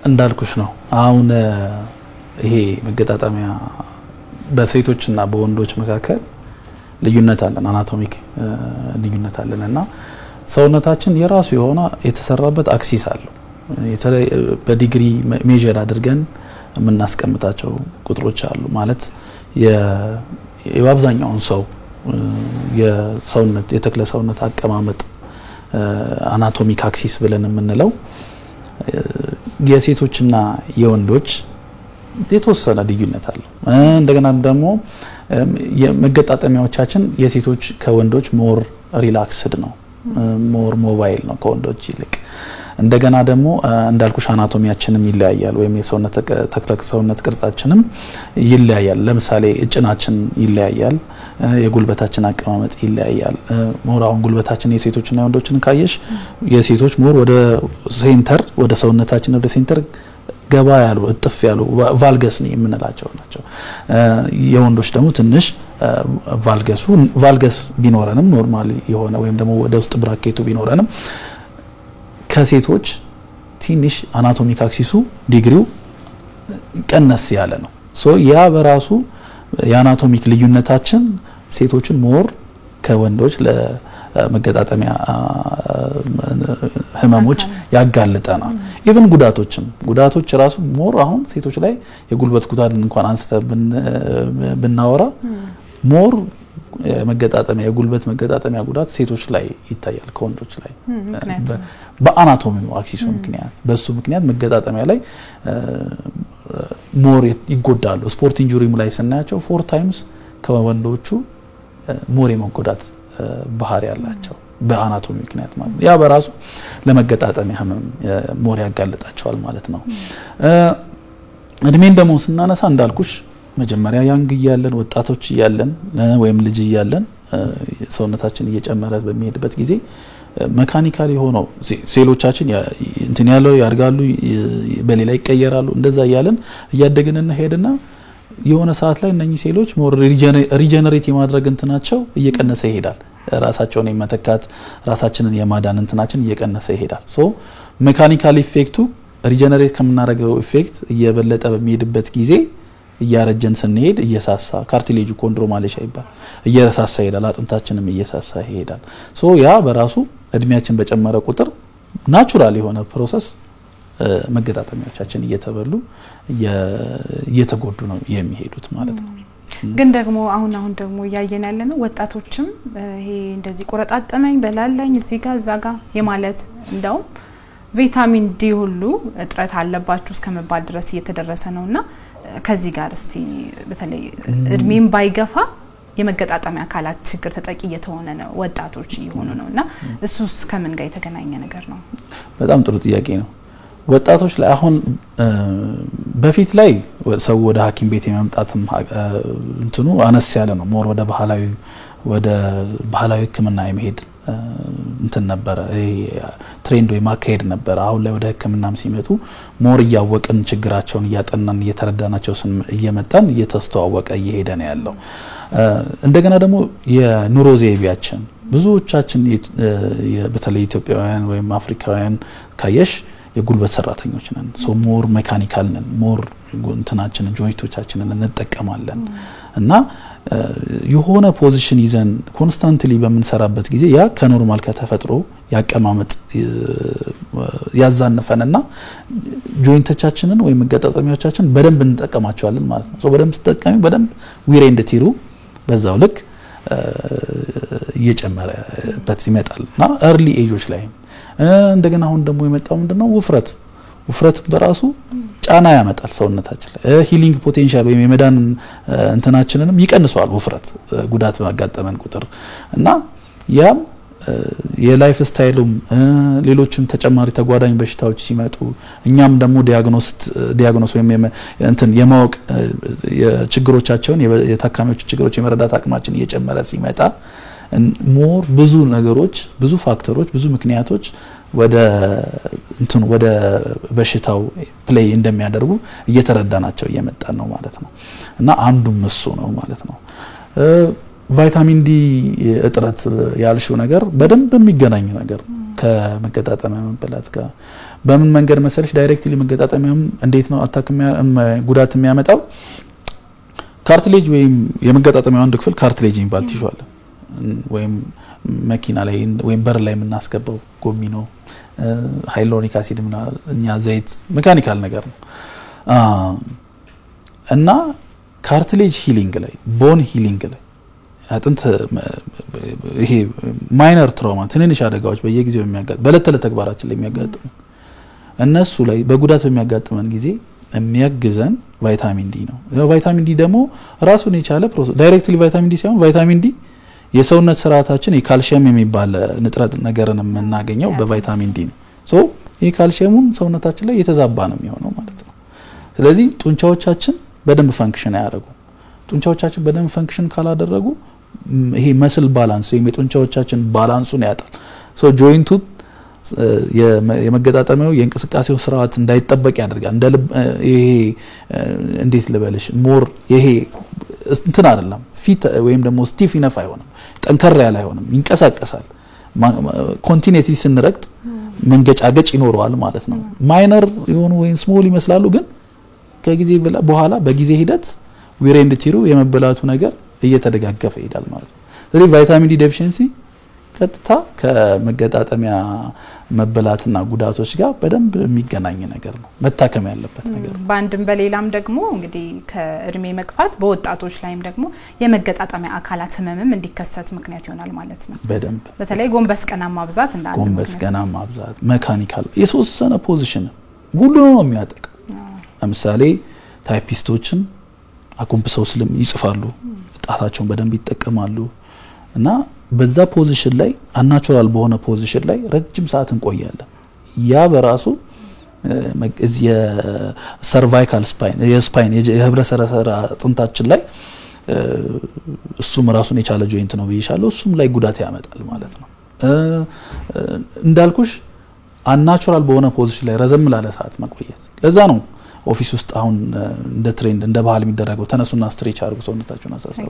እንዳልኩሽ ነው አሁን ይሄ መገጣጠሚያ በሴቶችና በወንዶች መካከል ልዩነት አለን፣ አናቶሚክ ልዩነት አለንና ሰውነታችን የራሱ የሆነ የተሰራበት አክሲስ አለው። በዲግሪ ሜጀር አድርገን የምናስቀምጣቸው ቁጥሮች አሉ። ማለት የአብዛኛውን ሰው የሰውነት የተክለ ሰውነት አቀማመጥ አናቶሚክ አክሲስ ብለን የምንለው የሴቶችና የወንዶች የተወሰነ ልዩነት አለው። እንደገና ደግሞ የመገጣጠሚያዎቻችን የሴቶች ከወንዶች ሞር ሪላክስድ ነው፣ ሞር ሞባይል ነው ከወንዶች ይልቅ እንደገና ደግሞ እንዳልኩሽ አናቶሚያችንም ይለያያል ወይም የሰውነት ተክለክ ሰውነት ቅርጻችንም ይለያያል ለምሳሌ እጭናችን ይለያያል የጉልበታችን አቀማመጥ ይለያያል ሞራውን ጉልበታችን የሴቶችና የወንዶችን ካየሽ የሴቶች ሞር ወደ ሴንተር ወደ ሰውነታችን ወደ ሴንተር ገባ ያሉ እጥፍ ያሉ ቫልገስ ነው የምንላቸው ናቸው የወንዶች ደግሞ ትንሽ ቫልገስ ቢኖረንም ኖርማሊ የሆነ ወይም ደግሞ ወደ ውስጥ ብራኬቱ ቢኖረንም ከሴቶች ትንሽ አናቶሚክ አክሲሱ ዲግሪው ቀነስ ያለ ነው ሶ ያ በራሱ የአናቶሚክ ልዩነታችን ሴቶችን ሞር ከወንዶች ለመገጣጠሚያ ህመሞች ያጋልጠናል ኢቭን ጉዳቶች ራሱ ሞር አሁን ሴቶች ላይ የጉልበት ጉዳት እንኳን አንስተ ብናወራ ሞር የጉልበት መገጣጠሚያ ጉዳት ሴቶች ላይ ይታያል ከወንዶች ላይ በአናቶሚው አክሲሱ ምክንያት በሱ ምክንያት መገጣጠሚያ ላይ ሞር ይጎዳሉ ስፖርት ኢንጁሪም ላይ ስናያቸው 4 ታይምስ ከወንዶቹ ሞር የመጎዳት ባህሪ ያላቸው በአናቶሚ ምክንያት ማለት ያ በራሱ ለመገጣጠሚያ ህመም ሞር ያጋልጣቸዋል ማለት ነው እድሜን ደግሞ ስናነሳ እንዳልኩሽ መጀመሪያ ያንግ ያለን ወጣቶች ያለን ወይም ልጅ ያለን ሰውነታችን እየጨመረ በሚሄድበት ጊዜ መካኒካሊ ሆኖ ሴሎቻችን እንትን ያለው ያርጋሉ በሌላ ይቀየራሉ እንደዛ ያለን እያደግንና ሄድና የሆነ ሰዓት ላይ እነኚህ ሴሎች ሞር ሪጀነሬት የማድረግ እንትናቸው እየቀነሰ ይሄዳል ራሳቸውን የመተካት ራሳችንን የማዳን እንትናችን እየቀነሰ ይሄዳል ሶ ሜካኒካል ኢፌክቱ ሪጀነሬት ከምናደርገው ኢፌክት እየበለጠ በሚሄድበት ጊዜ እያረጀን ስንሄድ እየሳሳ ካርቲሌጁ ኮንድሮማሌሻ ይባል እየረሳሳ ይሄዳል አጥንታችንም እየሳሳ ይሄዳል ሶ ያ በራሱ እድሜያችን በጨመረ ቁጥር ናቹራል የሆነ ፕሮሰስ መገጣጠሚያዎቻችን እየተበሉ እየተጎዱ ነው የሚሄዱት ማለት ነው ግን ደግሞ አሁን ደግሞ ያየን ያለነው ወጣቶችም ይሄ እንደዚህ ቆረጣጠመኝ በላለኝ እዚህ ጋር እዛ ጋር የማለት እንደውም ቪታሚን ዲ ሁሉ እጥረት አለባችሁ እስከመባል ድረስ እየተደረሰ ነውና ከዚህ ጋር እስቲ በተለይ እድሜም ባይገፋ የመገጣጠሚያ አካላት ችግር ተጠቂ እየተሆነ ነው ወጣቶች እየሆኑ ነውና እሱስ ከምን ጋር የተገናኘ ነገር ነው በጣም ጥሩ ጥያቄ ነው ወጣቶች ላይ አሁን በፊት ላይ ሰው ወደ ሐኪም ቤት የመምጣትም እንትኑ አነስ ያለ ነው ሞር ወደ ባህላዊ ህክምና የመሄድ እንትን ነበር ትሬንድ ወይ ማካሄድ ነበር አሁን ላይ ወደ ህክምናም ሲመጡ ሞር ያወቅን ችግራቸውን ያጠናን እየተረዳናቸው እየመጣን እየተስተዋወቀ እየሄደ ነው ያለው እንደገና ደግሞ የኑሮ ዘይቤያችን ብዙዎቻችን በተለይ ኢትዮጵያውያን ወይም አፍሪካውያን ካየሽ የጉልበት ሰራተኞች ነን ሶ ሞር ሜካኒካል ነን ሞር እንትናችንን ጆይንቶቻችንን እንጠቀማለን እና የሆነ ፖዚሽን ይዘን ኮንስታንትሊ በመንሰራበት ጊዜ ያ ከኖርማል ከተፈጥሮ ያቀማመጥ ያዛነፈንና ጆይንቶቻችንን ወይ መገጣጠሚያዎቻችን በደንብ እንጠቀማቸዋለን ማለት ነው ሶ በደንብ ተጠቃሚ በደንብ ዊር ኤንድ ቲሩ በዛው ልክ እየጨመረበት ይመጣልና early ኤጆች ላይ እንደገና አሁን ደግሞ የመጣው ምንድነው ውፍረት በራሱ ጫና ያመጣል ሰውነታችን ላይ ሂሊንግ ፖቴንሻል ወይ የመዳን እንትናችንንም ይቀንሰዋል ውፍረት ጉዳት በማጋጠመን ቁጥር እና ያም የላይፍ ስታይሉም ሌሎችም ተጨማሪ ተጓዳኝ በሽታዎች ሲመጡ እኛም ደግሞ ዲያግኖስ ወይም እንትን የማወቅ የችግሮቻቸውን የታካሚዎች ችግሮች የመረዳት አቅማችን እየጨመረ ሲመጣ ሞር ብዙ ነገሮች ብዙ ፋክተሮች ብዙ ምክንያቶች ወደ በሽታው ፕሌይ እንደሚያደርጉ እየተረዳናቸው እየመጣን ነው ማለት ነው እና አንዱም እሱ ነው ማለት ነው ቫይታሚን ዲ እጥረት ያልሽው ነገር በደንብ የሚገናኝ ነገር ከመገጣጠሚያ መበላት ጋር በምን መንገድ መሰለሽ ዳይሬክትሊ መገጣጠሚያም እንዴት ነው ጉዳት የሚያመጣው ካርትሌጅ ወይም የመገጣጠሚያው አንድ ክፍል ካርትሌጅ ይባል ትይዟል ወይም መኪና ላይ ወይም በር ላይ የምናስገባው ጎሚኖ ሃይሎሪክ አሲድ እኛ ዘይት ሜካኒካል ነገር ነው እና ካርትሌጅ ሂሊንግ ላይ ቦን ሂሊንግ ላይ አጥንት ይሄ ማይነር ትራውማ ትንንሽ አደጋዎች በየጊዜው የሚያጋጥም በለተለ ተግባራችን ላይ የሚያጋጥሙ እነሱ ላይ በጉዳት የሚያጋጥመን ጊዜ የሚያግዘን ቫይታሚን ዲ ነው ቫይታሚን ዲ ደግሞ ራሱን የቻለ ፕሮሰስ ዳይሬክትሊ ቫይታሚን ዲ ሳይሆን ቫይታሚን ዲ የሰውነት ስርዓታችን የካልሲየም የሚባል ንጥረ ነገርን የምናገኘው በቫይታሚን ዲ ነው ሶ ይሄ ካልሲየሙን ሰውነታችን ላይ የተዛባ ነው የሚሆነው ማለት ነው። ስለዚህ ጡንቻዎቻችን በደንብ ፈንክሽን ያደርጉ ጡንቻዎቻችን በደንብ ፈንክሽን ካላደረጉ ይሄ መስል ባላንስ ወይም የጡንቻዎቻችን ባላንሱን ያጣል። ሶ ጆይንቱ የመገጣጠሚያው የእንቅስቃሴው ስርዓት እንዳይጠበቅ ያደርጋል። ይሄ እንዴት ልበልሽ ሞር ይሄ እንትን አይደለም ፊት ወይም ደግሞ ስቲፍ ኢነፍ አይሆንም ጠንከር ያለ አይሆንም ይንቀሳቀሳል። ኮንቲኒዩቲ ስንረግጥ መንገጫገጭ ይኖረዋል ማለት ነው። ማይነር የሆኑ ወይ ስሞል ይመስላሉ ግን ከጊዜ በኋላ በጊዜ ሂደት ዊር ኤንድ ቲሩ የመበላቱ ነገር እየተደጋገፈ ይሄዳል ማለት ነው። ስለዚህ ቫይታሚን ዲ ዴፊሺየንሲ ቀጥታ ከመገጣጠሚያ መበላትና ጉዳቶች ጋር በደንብ የሚገናኝ ነገር ነው መታከም ያለበት ነገር ነው። ባንድም በሌላም ደግሞ እንግዲህ ከእድሜ መግፋት በወጣቶች ላይም ደግሞ የመገጣጠሚያ አካላት ህመምም እንዲከሰት ምክንያት ይሆናል ማለት ነው። በደንብ በተለይ ጎንበስ ቀና ማብዛት እንዳለ ጎንበስ ቀና ማብዛት ሜካኒካል የተወሰነ ፖዚሽን ሁሉ ነው የሚያጠቃው። ለምሳሌ ታይፒስቶችን አጎንብሰው ይጽፋሉ ጣታቸውን በደንብ ይጠቀማሉ እና በዛ ፖዚሽን ላይ አናቹራል በሆነ ፖዚሽን ላይ ረጅም ሰዓት እንቆያለን። ያ በራሱ የሰርቫይካል ስፓይን የህብረ ሰረሰር አጥንታችን ላይ እሱም ራሱን የቻለ ጆይንት ነው ብዬሻለሁ እሱም ላይ ጉዳት ያመጣል ማለት ነው። እንዳልኩሽ አናቹራል በሆነ ፖዚሽን ላይ ረዘም ላለ ሰዓት መቆየት ለዛ ነው ኦፊስ ውስጥ አሁን እንደ ትሬንድ እንደ ባህል የሚደረገው ተነሱና ስትሬች አድርጉ ሰውነታችሁን አሳስሩ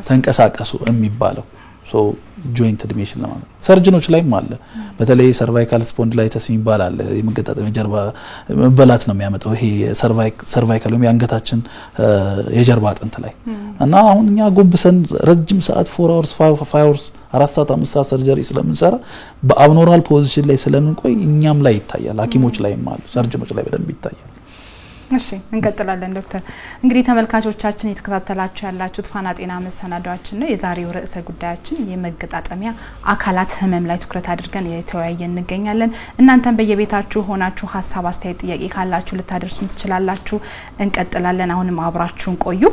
ተንቀሳቀሱ የሚባለው ሶ ጆይንት ዲሜሽን ለማለት ሰርጅኖች ላይም አለ። በተለይ ሰርቫይካል ስፖንዲላይተስ ይባላል የመገጣጠሚያ ጀርባ መበላት ነው የሚያመጣው ይሄ ሰርቫይካል ወይም የአንገታችን የጀርባ አጥንት ላይ እና አሁን እኛ ጎንብሰን ረጅም ሰዓት 4 hours 5 hours 4 ሰዓት 5 ሰዓት ሰርጀሪ ስለምንሰራ በአብኖርማል ፖዚሽን ላይ ስለምንቆይ እኛም ላይ ይታያል። ሐኪሞች ላይም አሉ ሰርጅኖች ላይ በደንብ ይታያል። እሺ እንቀጥላለን ዶክተር። እንግዲህ ተመልካቾቻችን የተከታተላችሁ ያላችሁት ፋና ጤና መሰናዷችን ነው። የዛሬው ርዕሰ ጉዳያችን የመገጣጠሚያ አካላት ህመም ላይ ትኩረት አድርገን የተወያየን እንገኛለን። እናንተም በየቤታችሁ ሆናችሁ ሐሳብ አስተያየት ጥያቄ ካላችሁ ልታደርሱን ትችላላችሁ። እንቀጥላለን። አሁንም አብራችሁን ቆዩ።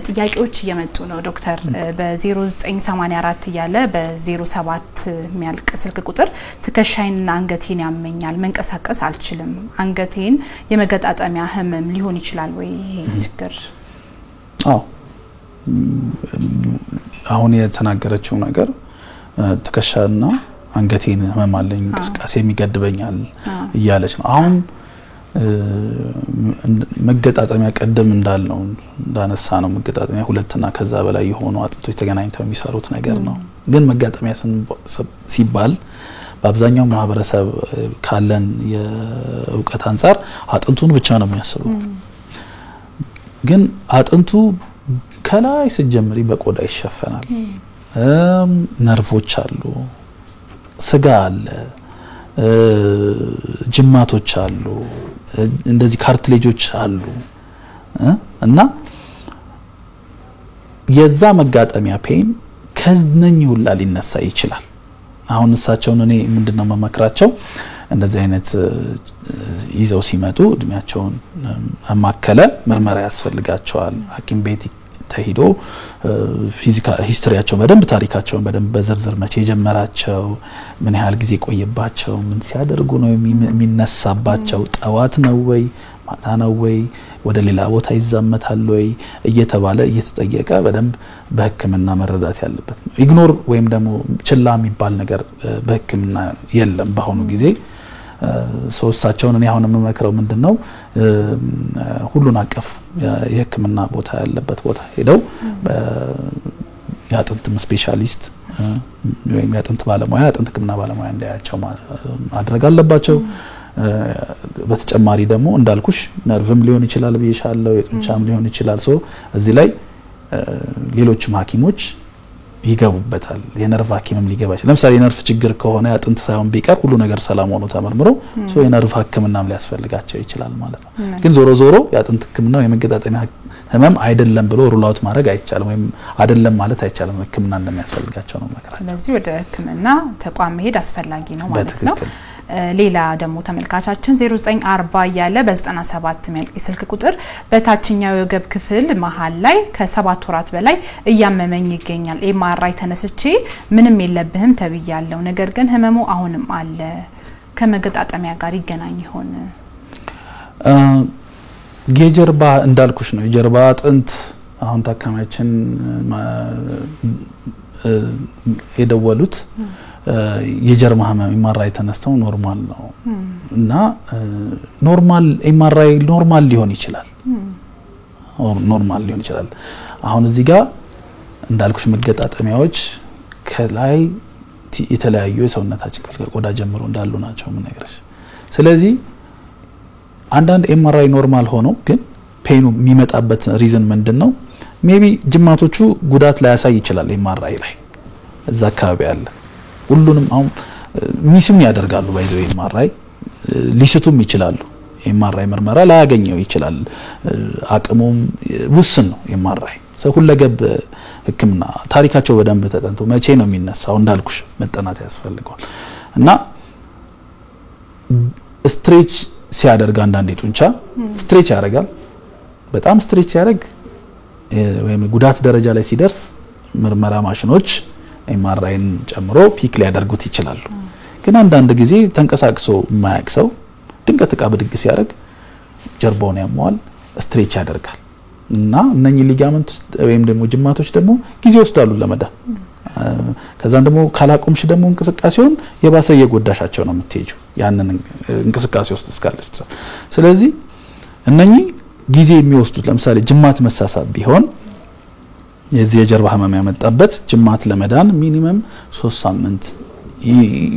ጥያቄዎች እየመጡ ነው ዶክተር በ0984 ያለ በ07 የሚያልቅ ስልክ ቁጥር ትከሻይንና አንገቴን ያመኛል መንቀሳቀስ አልችልም አንገቴን የመገጣጠሚያ ህመም ሊሆን ይችላል ወይ ይሄ ችግር? አዎ አሁን የተናገረችው ነገር ትከሻና አንገቴን ህመም አለኝ እንቅስቃሴ የሚገድበኛል እያለች ነው። አሁን መገጣጠሚያ ቀደም እንዳልነው እንዳነሳ ነው መገጣጠሚያ ሁለትና ከዛ በላይ የሆኑ አጥንቶች ተገናኝተው የሚሰሩት ነገር ነው። ግን መገጣጠሚያ ሲባል በአብዛኛው ማህበረሰብ ካለን የእውቀት አንፃር አጥንቱን ብቻ ነው የሚያስበው። ግን አጥንቱ ከላይ ሲጀምሪ በቆዳ ይሸፈናል። ነርቮች አሉ፣ ስጋ አለ፣ ጅማቶች አሉ፣ እንደዚህ ካርትሌጆች አሉ እና የዛ መጋጠሚያ ፔን ከነኝ ሁላ ሊነሳ ይችላል። አሁን እሳቸውን እኔ ምንድነው መመክራቸው እንደዚህ አይነት ይዘው ሲመጡ እድሜያቸውን አማከለ ምርመራ ያስፈልጋቸዋል። ሐኪም ቤት ተሄዶ ፊዚካል ሂስትሪያቸው በደንብ ታሪካቸውን በደንብ በዝርዝር መቼ ጀመራቸው ምን ያህል ጊዜ ቆየባቸው ምን ሲያደርጉ ነው የሚነሳባቸው ጠዋት ነው ወይ ማታ ነው ወይ ወደ ሌላ ቦታ ይዛመታል ወይ እየተባለ እየተጠየቀ በደንብ በህክምና መረዳት ያለበት ነው። ኢግኖር ወይም ደግሞ ችላ የሚባል ነገር በህክምና የለም በአሁኑ ጊዜ። ሶስታቸውን እኔ አሁን የምመክረው ምንድነው ሁሉን አቀፍ የህክምና ቦታ ያለበት ቦታ ሄደው የአጥንት ስፔሻሊስት ወይም የአጥንት ባለሙያ የአጥንት ህክምና ባለሙያ እንዲያያቸው ማድረግ አለባቸው። በተጨማሪ ደግሞ እንዳልኩሽ ነርቭም ሊሆን ይችላል ብዬሻለሁ የጡንቻም ሊሆን ይችላል። ሶ እዚህ ላይ ሌሎችም ሐኪሞች ይገቡበታል። የነርቭ ሐኪምም ሊገባ ይችላል። ለምሳሌ የነርቭ ችግር ከሆነ አጥንት ሳይሆን ቢቀር ሁሉ ነገር ሰላም ሆኖ ተመርምሮ ሶ የነርቭ ህክምናም ሊያስፈልጋቸው ይችላል ማለት ነው። ግን ዞሮ ዞሮ የአጥንት ህክምና የመገጣጠሚያ ህመም አይደለም ብሎ ሩል አውት ማድረግ አይቻልም ወይም አይደለም ማለት አይቻልም። ህክምና እንደሚያስፈልጋቸው ነው መከራቸው። ስለዚህ ወደ ህክምና ተቋም መሄድ አስፈላጊ ነው ማለት ነው። ሌላ ደግሞ ተመልካቻችን 0940 ያለ በ97 መልክ ስልክ ቁጥር በታችኛው የወገብ ክፍል መሃል ላይ ከ7 ወራት በላይ እያመመኝ ይገኛል። ኤምአርአይ ተነስቼ ምንም የለብህም ተብያለሁ። ነገር ግን ህመሙ አሁንም አለ ከመገጣጠሚያ ጋር ይገናኝ ይሆን? የጀርባ እንዳልኩሽ ነው የጀርባ አጥንት አሁን ታካሚያችን የደወሉት የጀርባ ህመም ኤምአርአይ ተነስተው ኖርማል ነው እና ኖርማል ኤምአርአይ ኖርማል ሊሆን ይችላል ኖርማል ሊሆን ይችላል አሁን እዚህ ጋር እንዳልኩሽ መገጣጠሚያዎች ከላይ የተለያዩ የሰውነታችን ክፍል ከቆዳ ጀምሮ እንዳሉ ናቸው ምን ነገርሽ ስለዚህ አንዳንድ ኤምአርአይ ኖርማል ሆኖ ግን ፔኑ የሚመጣበት ሪዝን ምንድነው ሜቢ ጅማቶቹ ጉዳት ላይ ያሳይ ይችላል ኤምአርአይ ላይ እዛ አካባቢ አለ ሁሉንም አሁን ሚስም ያደርጋሉ ባይዘው ኤምአርአይ ሊስቱም ይችላሉ ኤምአርአይ ምርመራ ላይ ያገኘው ይችላል አቅሙም ውስን ነው ኤምአርአይ ሰው ሁለገብ ህክምና ታሪካቸው በደንብ ተጠንቶ መቼ ነው የሚነሳው እንዳልኩሽ መጠናት ያስፈልጋል እና ስትሬች ሲያደርግ አንዳንዴ ጡንቻ ስትሬች ያደርጋል በጣም ስትሬች ያደርግ ወይም ጉዳት ደረጃ ላይ ሲደርስ ምርመራ ማሽኖች ኤምአርአይን ጨምሮ ፒክ ሊያደርጉት ይችላሉ ግን አንዳንድ ጊዜ ተንቀሳቅሶ የማያክሰው ድንገት ዕቃ ብድግ ሲያደርግ ጀርባውን ያመዋል ስትሬች ያደርጋል እና እነኚህ ሊጋመንት ወይም ደግሞ ጅማቶች ደግሞ ጊዜ ወስዳሉ ለመዳን ከዛን ደግሞ ካላቆምሽ ደግሞ እንቅስቃሴውን የባሰ የጎዳሻቸው ነው የምትሄጂው ያንን እንቅስቃሴ ውስጥ እስካለች ስለዚህ እነኚህ ጊዜ የሚወስዱት ለምሳሌ ጅማት መሳሳብ ቢሆን የዚህ የጀርባ ህመም ያመጣበት ጅማት ለመዳን ሚኒመም 3 ሳምንት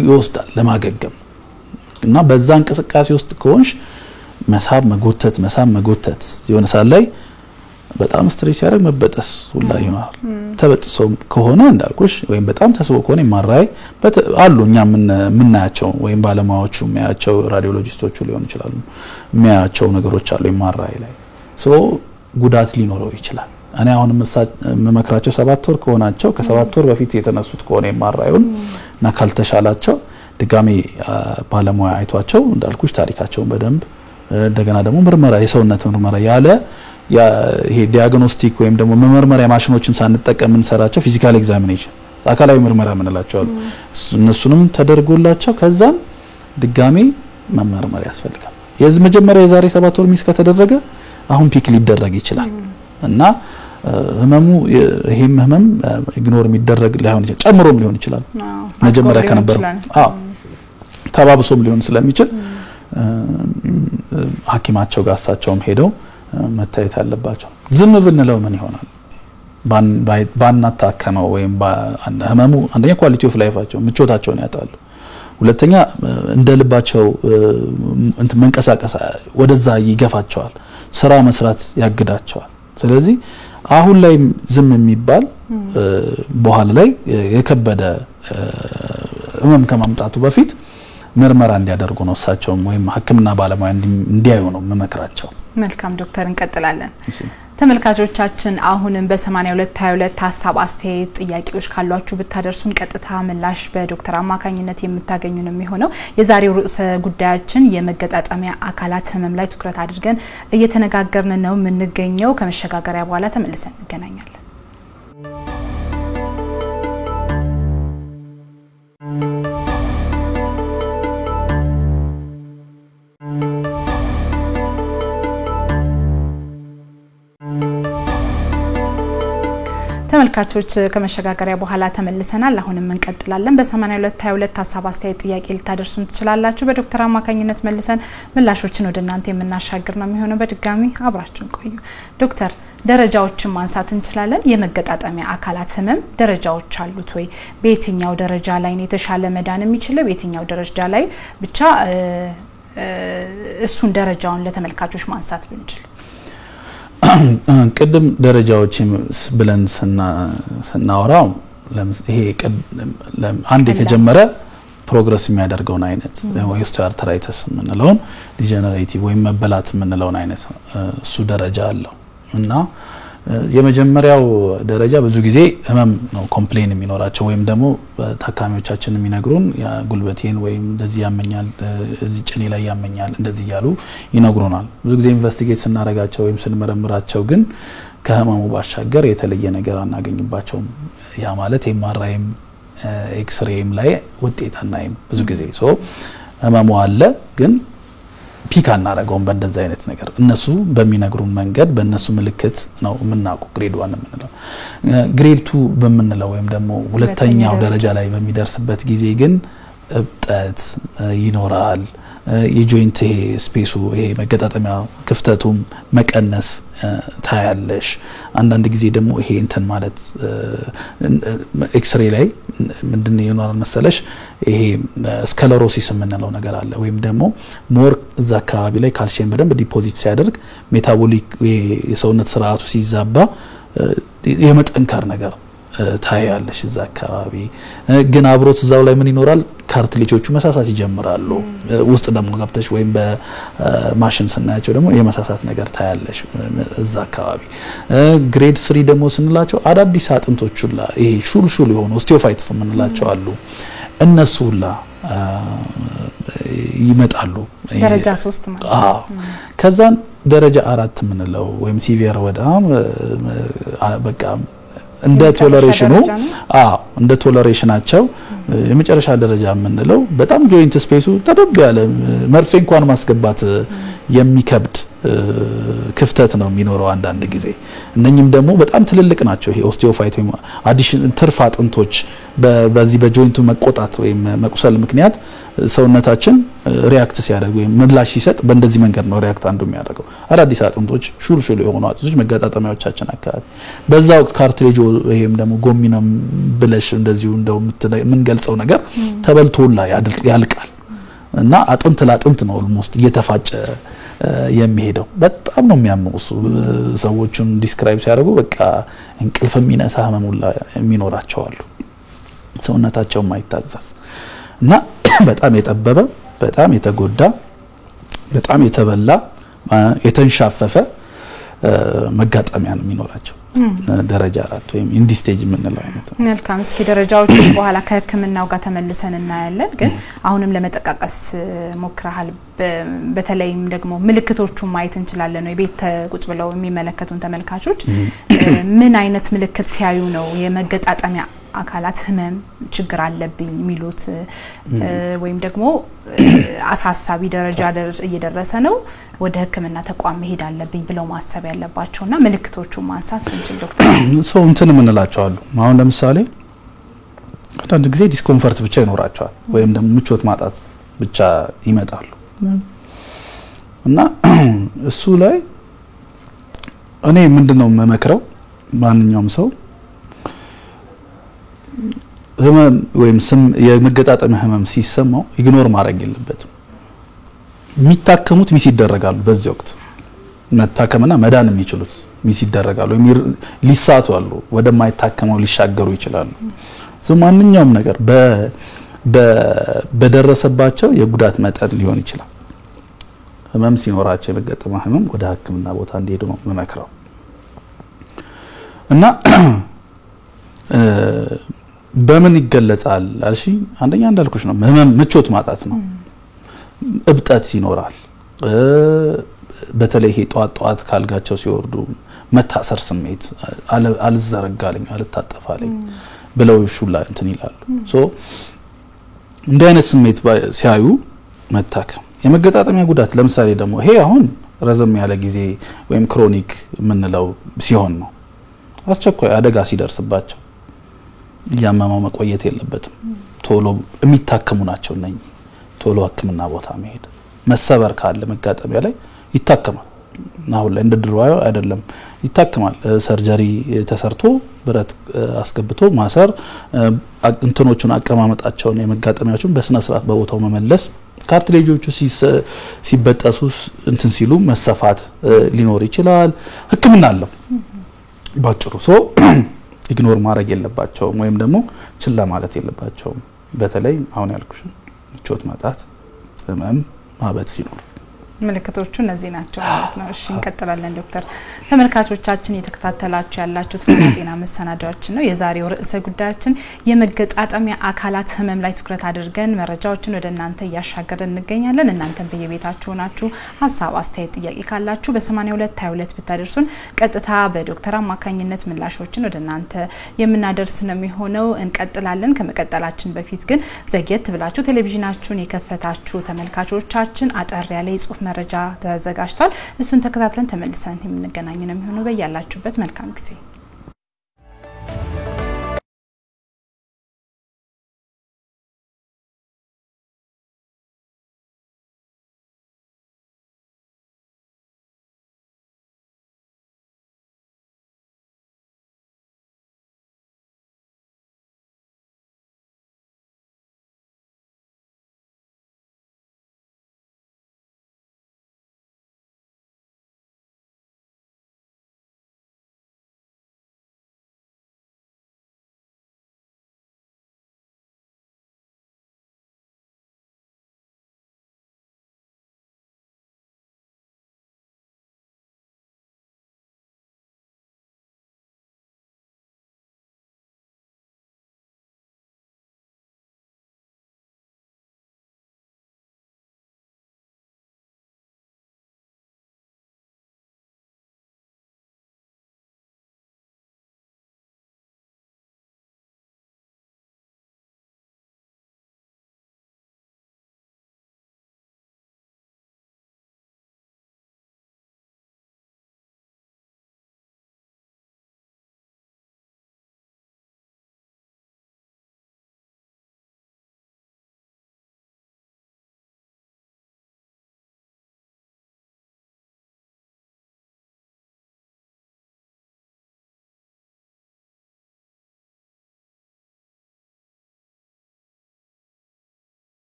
ይወስዳል ለማገገም እና በዛ እንቅስቃሴ ውስጥ ከሆንሽ መሳብ መጎተት የሆነ ሰዓት ላይ በጣም ስትሬስ ያደርግ መበጠስ ሁላ ይሆናል ተበጥሶ ከሆነ እንዳልኩሽ ወይም በጣም ተስቦ ከሆነ ኤምአርአይ አሉኛ ምናያቸው ወይም ባለሙያዎቹ የሚያያቸው ራዲዮሎጂስቶቹ ሊሆን ይችላሉ የሚያያቸው ነገሮች አሉ ኤምአርአይ ላይ ሶ ጉዳት ሊኖረው ይችላል እኔ አሁን መመክራቸው 7 ወር ከሆናቸው ከ7 ወር በፊት የተነሱት ከሆነ ኤምአርአይውን እና ካልተሻላቸው ድጋሚ ባለሙያ አይቷቸው እንዳልኩሽ ታሪካቸውን በደንብ እንደገና ደግሞ ምርመራ የሰውነት ምርመራ ያለ ይሄ ዲያግኖስቲክ ወይም ደግሞ መመርመሪያ ማሽኖችን ሳንጠቀም እንሰራቸው ፊዚካል ኤግዛሚኔሽን አካላዊ ምርመራ ምንላቸው እነሱንም ተደርጎላቸው ከዛም ድጋሚ መመርመር ያስፈልጋል የዚህ መጀመሪያ የዛሬ 7 ወር ሚስ ከተደረገ አሁን ፒክ ሊደረግ ይችላል እና ህመሙ ይሄም ህመም ኢግኖር የሚደረግ ላይሆን ይችላል ጨምሮም ሊሆን ይችላል መጀመሪያ ከነበረው ተባብሶም ሊሆን ስለሚችል ሐኪማቸው ጋር አሳቸውም ሄደው መታየት አለባቸው ዝም ብንለው ምን ይሆናል ባናታከመው ወይም ህመሙ አንደኛ ኳሊቲ ኦፍ ላይፋቸው ምቾታቸውን ያጣሉ ሁለተኛ እንደልባቸው መንቀሳቀስ ወደዛ ይገፋቸዋል ስራ መስራት ያግዳቸዋል ስለዚህ አሁን ላይ ዝም የሚባል በኋላ ላይ የከበደ ህመም ከማምጣቱ በፊት ምርመራ እንዲያደርጉ ነው እሳቸውም ወይም ህክምና ባለሙያ እንዲያዩ ነው መመክራቸው መልካም ዶክተር እንቀጥላለን ተመልካቾቻችን አሁንም በ8222 ሐሳብ አስተያየት ጥያቄዎች ካሏችሁ ብታደርሱን ቀጥታ ምላሽ በዶክተር አማካኝነት የምታገኙ ነው የሚሆነው የዛሬው ርዕሰ ጉዳያችን የመገጣጠሚያ አካላት ህመም ላይ ትኩረት አድርገን እየተነጋገርን ነው የምንገኘው ከመሸጋገሪያ በኋላ ተመልሰን እንገናኛለን ተመልካቾች ከመሸጋገሪያ በኋላ ተመልሰናል አሁንም እንቀጥላለን በ8222 ሐሳብ አስተያየት ጥያቄ ልታደርሱን ትችላላችሁ በዶክተር አማካኝነት መልሰን ምላሾችን ወደናንተ የምናሻግር ነው የሚሆነው በድጋሚ አብራችሁን ቆዩ ዶክተር ደረጃዎችን ማንሳት እንችላለን የመገጣጠሚያ አካላት ህመም ደረጃዎች አሉት ወይ በየትኛው ደረጃ ላይ ነው የተሻለ መዳን የሚችለው በየትኛው ደረጃ ላይ ብቻ እሱን ደረጃውን ለተመልካቾች ማንሳት ብንችል ቅድም ደረጃዎች ብለን ስናወራው ይሄ አንድ ከጀመረ ፕሮግረስ የሚያደርገውን አይነት ኦስቲዮአርትራይተስ ምንለው ዲጀነሬቲቭ ወይም መበላት ምንለው አይነት እሱ ደረጃ አለው እና የመጀመሪያው ደረጃ ብዙ ጊዜ ህመም ነው ኮምፕሌን የሚኖራቸው ወይም ደግሞ ታካሚዎቻችን የሚነግሩን ያ ጉልበቴን ወይም እንደዚህ ያመኛል እዚህ ጭኔ ላይ ያመኛል እንደዚህ ያሉ ይነግሩናል ብዙ ጊዜ ኢንቨስቲጌት ስናረጋቸው ወይም ስንመረምራቸው ግን ከህመሙ ባሻገር የተለየ ነገር አናገኝባቸውም ያ ማለት ኤምአርአይም ኤክስሬም ላይ ውጤት አናይም ብዙ ጊዜ ህመሙ አለ ግን ፒክ አናረጋውም በእንደዛ አይነት ነገር እነሱ በሚነግሩን መንገድ በእነሱ ምልክት ነው የምናውቀው ግሬድ 1 የምንለው ግሬድ 2 በምንለው ወይም ደግሞ ሁለተኛው ደረጃ ላይ በሚደርስበት ጊዜ ግን እብጠት ይኖራል የጆይንት ስፔሱ ይሄ መገጣጠሚያ ክፍተቱም መቀነስ ታያለሽ አንዳንድ ጊዜ ደግሞ ይሄ እንትን ማለት ኤክስሬይ ላይ ምንድነው ይኖራል መሰለሽ ይሄ ስክለሮሲስ የምንለው ነገር አለ ወይም ደግሞ ሞር እዛ አካባቢ ላይ ካልሲየም በደንብ ዲፖዚት ሲያደርግ ሜታቦሊክ የሰውነት ስርዓቱ ሲዛባ የመጠንከር ነገር ታያለሽ እዛ አካባቢ ግን አብሮት እዛው ላይ ምን ይኖራል ካርትሌጆቹ መሳሳት ይጀምራሉ ውስጥ ደግሞ ገብተሽ ወይም በማሽን ስናያቸው ደግሞ የመሳሳት ነገር ታያለሽ እዛ አካባቢ ግሬድ 3 ደግሞ ስንላቸው አዳዲስ አጥንቶችላ ይሄ ሹልሹል የሆኑ ኦስቲዮፋይትስ የምንላቸው አሉ እነሱላ ይመጣሉ ደረጃ 3 ማለት አዎ ከዛን ደረጃ 4 የምንለው ወይም ሲቪየር ወዳ በቃ እንደ ቶለሬሽኑ እንደ ቶለሬሽናቸው የመጨረሻ ደረጃ የምንለው በጣም ጆይንት ስፔሱ ተጠብ ያለ መርፌ እንኳን ማስገባት የሚከብድ ክፍተት ነው የሚኖረው አንዳንድ ጊዜ እነኚህም ደግሞ በጣም ትልልቅ ናቸው ይሄ ኦስቲዮፋይት ወይም አዲሽን ትርፍ አጥንቶች በዚህ በጆይንቱ መቆጣት ወይም መቁሰል ምክንያት ሰውነታችን ሪአክት ሲያደርግ ወይም ምላሽ ሲሰጥ በእንደዚህ መንገድ ነው ሪአክት አንዱ የሚያደርገው አዳዲስ አጥንቶች ሹልሹል የሆኑ አጥንቶች መገጣጠሚያዎቻችን አካባቢ በዛ ወቅት ካርትሌጅ ወይም ደግሞ ጎሚነም ብለሽ እንደዚሁ እንደው ምን ገልጸው ነገር ተበልቶላ ያልቃል እና አጥንት ለአጥንት ነው ኦልሞስት እየተፋጨ የሚሄደው በጣም ነው የሚያመው ሰዎችን ዲስክራይብ ሲያደርጉ በቃ እንቅልፍ የሚነሳ ህመሙላ የሚኖራቸው አሉ ሰውነታቸው ማይታዘዝ እና በጣም የጠበበ በጣም የተጎዳ በጣም የተበላ የተንሻፈፈ መጋጠሚያ ነው የሚኖራቸው ደረጃ 4 ወይም ኢንዲ ስቴጅ የምንለው አይነት ነው መልካም እስኪ ደረጃዎች በኋላ ከህክምናው ጋር ተመልሰን እናያለን ግን አሁንም ለመጠቃቀስ ሞክራሃል በተለይም ደግሞ ምልክቶቹን ማየት እንችላለን ነው የቤት ቁጭ ብለው የሚመለከቱን ተመልካቾች ምን አይነት ምልክት ሲያዩ ነው የመገጣጠሚያ አካላት ህመም ችግር አለብኝ የሚሉት ወይም ደግሞ አሳሳቢ ደረጃ እየደረሰ ነው ወደ ህክምና ተቋም መሄድ አለብኝ ብለው ማሰብ ያለባቸውና ምልክቶቹን ማንሳት እንችል ዶክተር ሰው እንትን ምንላቸው አሉ አሁን ለምሳሌ አንዳንድ ጊዜ ዲስኮምፈርት ብቻ ይኖራቸዋል ወይም ደግሞ ምቾት ማጣት ብቻ ይመጣሉ እና እሱ ላይ እኔ ምንድነው መመክረው ማንኛውም ሰው ህመም ወይም የመገጣጠሚያ ህመም ሲሰማው ኢግኖር ማድረግ የለበትም የሚታከሙት ሚስ ይደረጋሉ በዚህ ወቅት መታከምና መዳን የሚችሉት ሚስ ይደረጋሉ ሊሳቱ አሉ ወደማይታከመው ሊሻገሩ ይችላሉ ማንኛውም ነገር በደረሰባቸው የጉዳት መጠን ሊሆን ይችላል ህመም ሲኖራቸው የመገጣጠሚያ ህመም ወደ ህክምና ቦታ እንዲሄዱ ነው መመክረው እና በምን ይገለጻል አልሺ አንደኛ እንዳልኩሽ ነው ህመም ምቾት ማጣት ነው እብጠት ይኖራል በተለይ ይሄ ጧት ካልጋቸው ሲወርዱ መታሰር ስሜት አልዘረጋልኝ አልታጠፋልኝ ብለው ሹላ እንትን ይላሉ ሶ እንደ አይነት ስሜት ሲያዩ መታከም የመገጣጠሚያ ጉዳት ለምሳሌ ደግሞ ይሄ አሁን ረዘም ያለ ጊዜ ወይም ክሮኒክ ምንለው ሲሆን ነው አስቸኳይ አደጋ ሲደርስባቸው ያመማው መቆየት የለበትም ቶሎ የሚታከሙ ናቸው ነኝ ቶሎ ህክምና ቦታ መሄድ መሰበር ካለ መጋጠሚያ ላይ ይታከማል አሁን ላይ እንደድሮው አይደለም ይታከማል ሰርጀሪ ተሰርቶ ብረት አስገብቶ ማሰር እንትኖቹን አቀማመጣቸውን የመጋጠሚያዎችን በስነ ስርዓት በቦታው መመለስ ካርትሌጆቹ ሲበጠሱ እንትን ሲሉ መሰፋት ሊኖር ይችላል ህክምና አለው ባጭሩ ሶ ኢግኖር ማድረግ የለባቸውም ወይም ደግሞ ችላ ማለት የለባቸውም በተለይ አሁን ያልኩሽ ምቾት ማጣት ህመም ማበጥ ሲኖር ምልክቶቹ እነዚህ ናቸው ማለት ነው። እሺ እንቀጥላለን ዶክተር። ተመልካቾቻችን እየተከታተላችሁ ያላችሁት ፋና ጤና መሰናዳዎችን ነው። የዛሬው ርዕሰ ጉዳያችን የመገጣጠሚያ አካላት ህመም ላይ ትኩረት አድርገን መረጃዎችን ወደ እናንተ ያሻገርን እንገኛለን። እናንተም በየቤታችሁ ናችሁ ሐሳብ አስተያየት ጥያቄ ካላችሁ በ8222 ብታደርሱን ቀጥታ በዶክተር አማካኝነት ምላሾችን ወደ እናንተ የምናደርስ ነው የሚሆነው። እንቀጥላለን። ከመቀጠላችን በፊት ግን ዘግየት ብላችሁ ቴሌቪዥናችሁን የከፈታችሁ ተመልካቾቻችን አጠር ያለ የጽሁፍ መረጃ ተዘጋጅቷል። እሱን ተከታትለን ተመልሰን የምንገናኝ ነው የሚሆነው። በያላችሁበት መልካም ጊዜ።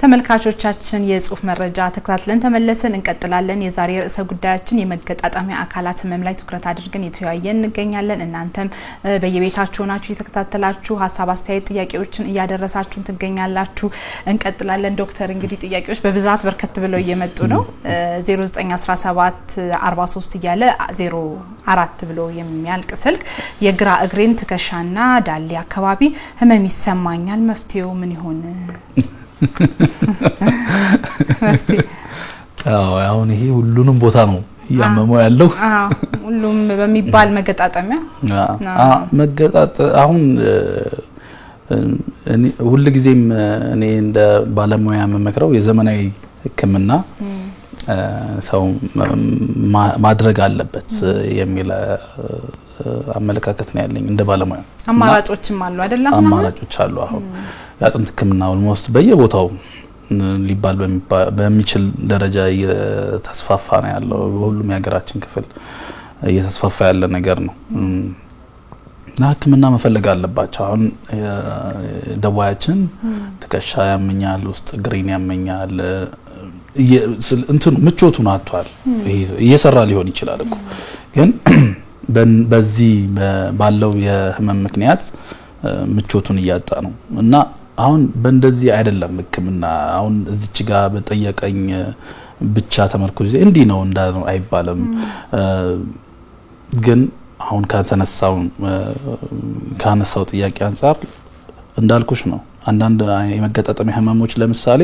ተመልካቾቻችን የጽሁፍ መረጃ ተከታትለን ተመለሰን እንቀጥላለን። የዛሬ ርዕሰ ጉዳያችን የመገጣጠሚያ አካላት ህመም ላይ ትኩረት አድርገን የተወያየን እንገኛለን። እናንተም በየቤታችሁ ናችሁ የተከታተላችሁ ሐሳብ አስተያየት ጥያቄዎችን እያደረሳችሁን ትገኛላችሁ። እንቀጥላለን። ዶክተር እንግዲህ ጥያቄዎች በብዛት በርከት ብለው እየመጡ ነው። 0917 43 እያለ 04 ብሎ የሚያልቅ ስልክ የግራ እግሬን ትከሻና ዳሌ አካባቢ ህመም ይሰማኛል፣ መፍትሄው ምን ይሆን? አሁን ይሄ ሁሉንም ቦታ ነው ያመመው ያለው። ሁሉም በሚባል መገጣጠሚያ አሁን ሁሉ ጊዜም እኔ እንደ ባለሙያ መመክረው የዘመናዊ ህክምና ሰው ማድረግ አለበት የሚል አመለካከት ነው ያለኝ እንደ ባለሙያ። አማራጮችም አሉ አይደል? አማራጮች አሉ። አሁን ያጥንት ህክምና ኦልሞስት በየቦታው ሊባል በሚችል ደረጃ እየተስፋፋ ነው ያለው። በሁሉም የሀገራችን ክፍል እየተስፋፋ ያለ ነገር ነው እና ህክምና መፈለግ አለባቸው። አሁን ደዋያችን ትከሻ ያመኛል፣ ውስጥ እግሬን ያመኛል፣ እንትኑ ምቾቱን አጥቷል። እየሰራ ሊሆን ይችላል እኮ ግን በዚህ ባለው የህመም ምክንያት ምቾቱን እያጣ ነው እና አሁን በእንደዚህ አይደለም ህክምና። አሁን እዚች ጋር በጠየቀኝ ብቻ ተመርኩዜ እንዲህ ነው እንዳለው አይባልም። ግን አሁን ካነሳው ጥያቄ አንፃር እንዳልኩሽ ነው። አንዳንድ የመገጣጠሚያ ህመሞች ለምሳሌ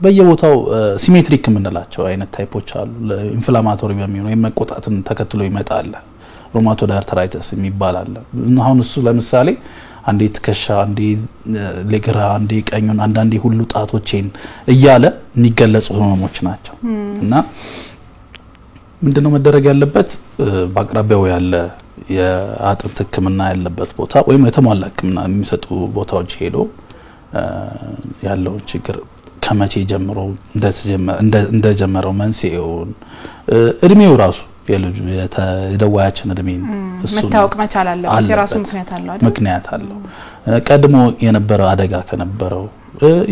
በየቦታው ሲሜትሪክ የምንላቸው አይነት ታይፖች አሉ። ኢንፍላማቶሪ በሚሆነው የመቆጣትን ተከትሎ ይመጣል። ሮማቶይድ አርተራይተስ የሚባል አለ። አሁን እሱ ለምሳሌ አንዴ ትከሻ፣ አንዴ ለግራ፣ አንዴ ቀኙን፣ አንዳንዴ ሁሉ ጣቶቼን እያለ የሚገለጹ ህመሞች ናቸው እና ምንድነው መደረግ ያለበት? በአቅራቢያው ያለ የአጥንት ህክምና ያለበት ቦታ ወይም የተሟላ ህክምና የሚሰጡ ቦታዎች ሄዶ ያለውን ችግር ከመቼ ጀምሮ እንደጀመረው መንስኤውን እድሜው ራሱ የደዋያችን እድሜን እሱ መታወቅ መቻል አለበት። የራሱ ምክንያት አለው አይደል? ምክንያት አለው። ቀድሞ የነበረ አደጋ ከነበረው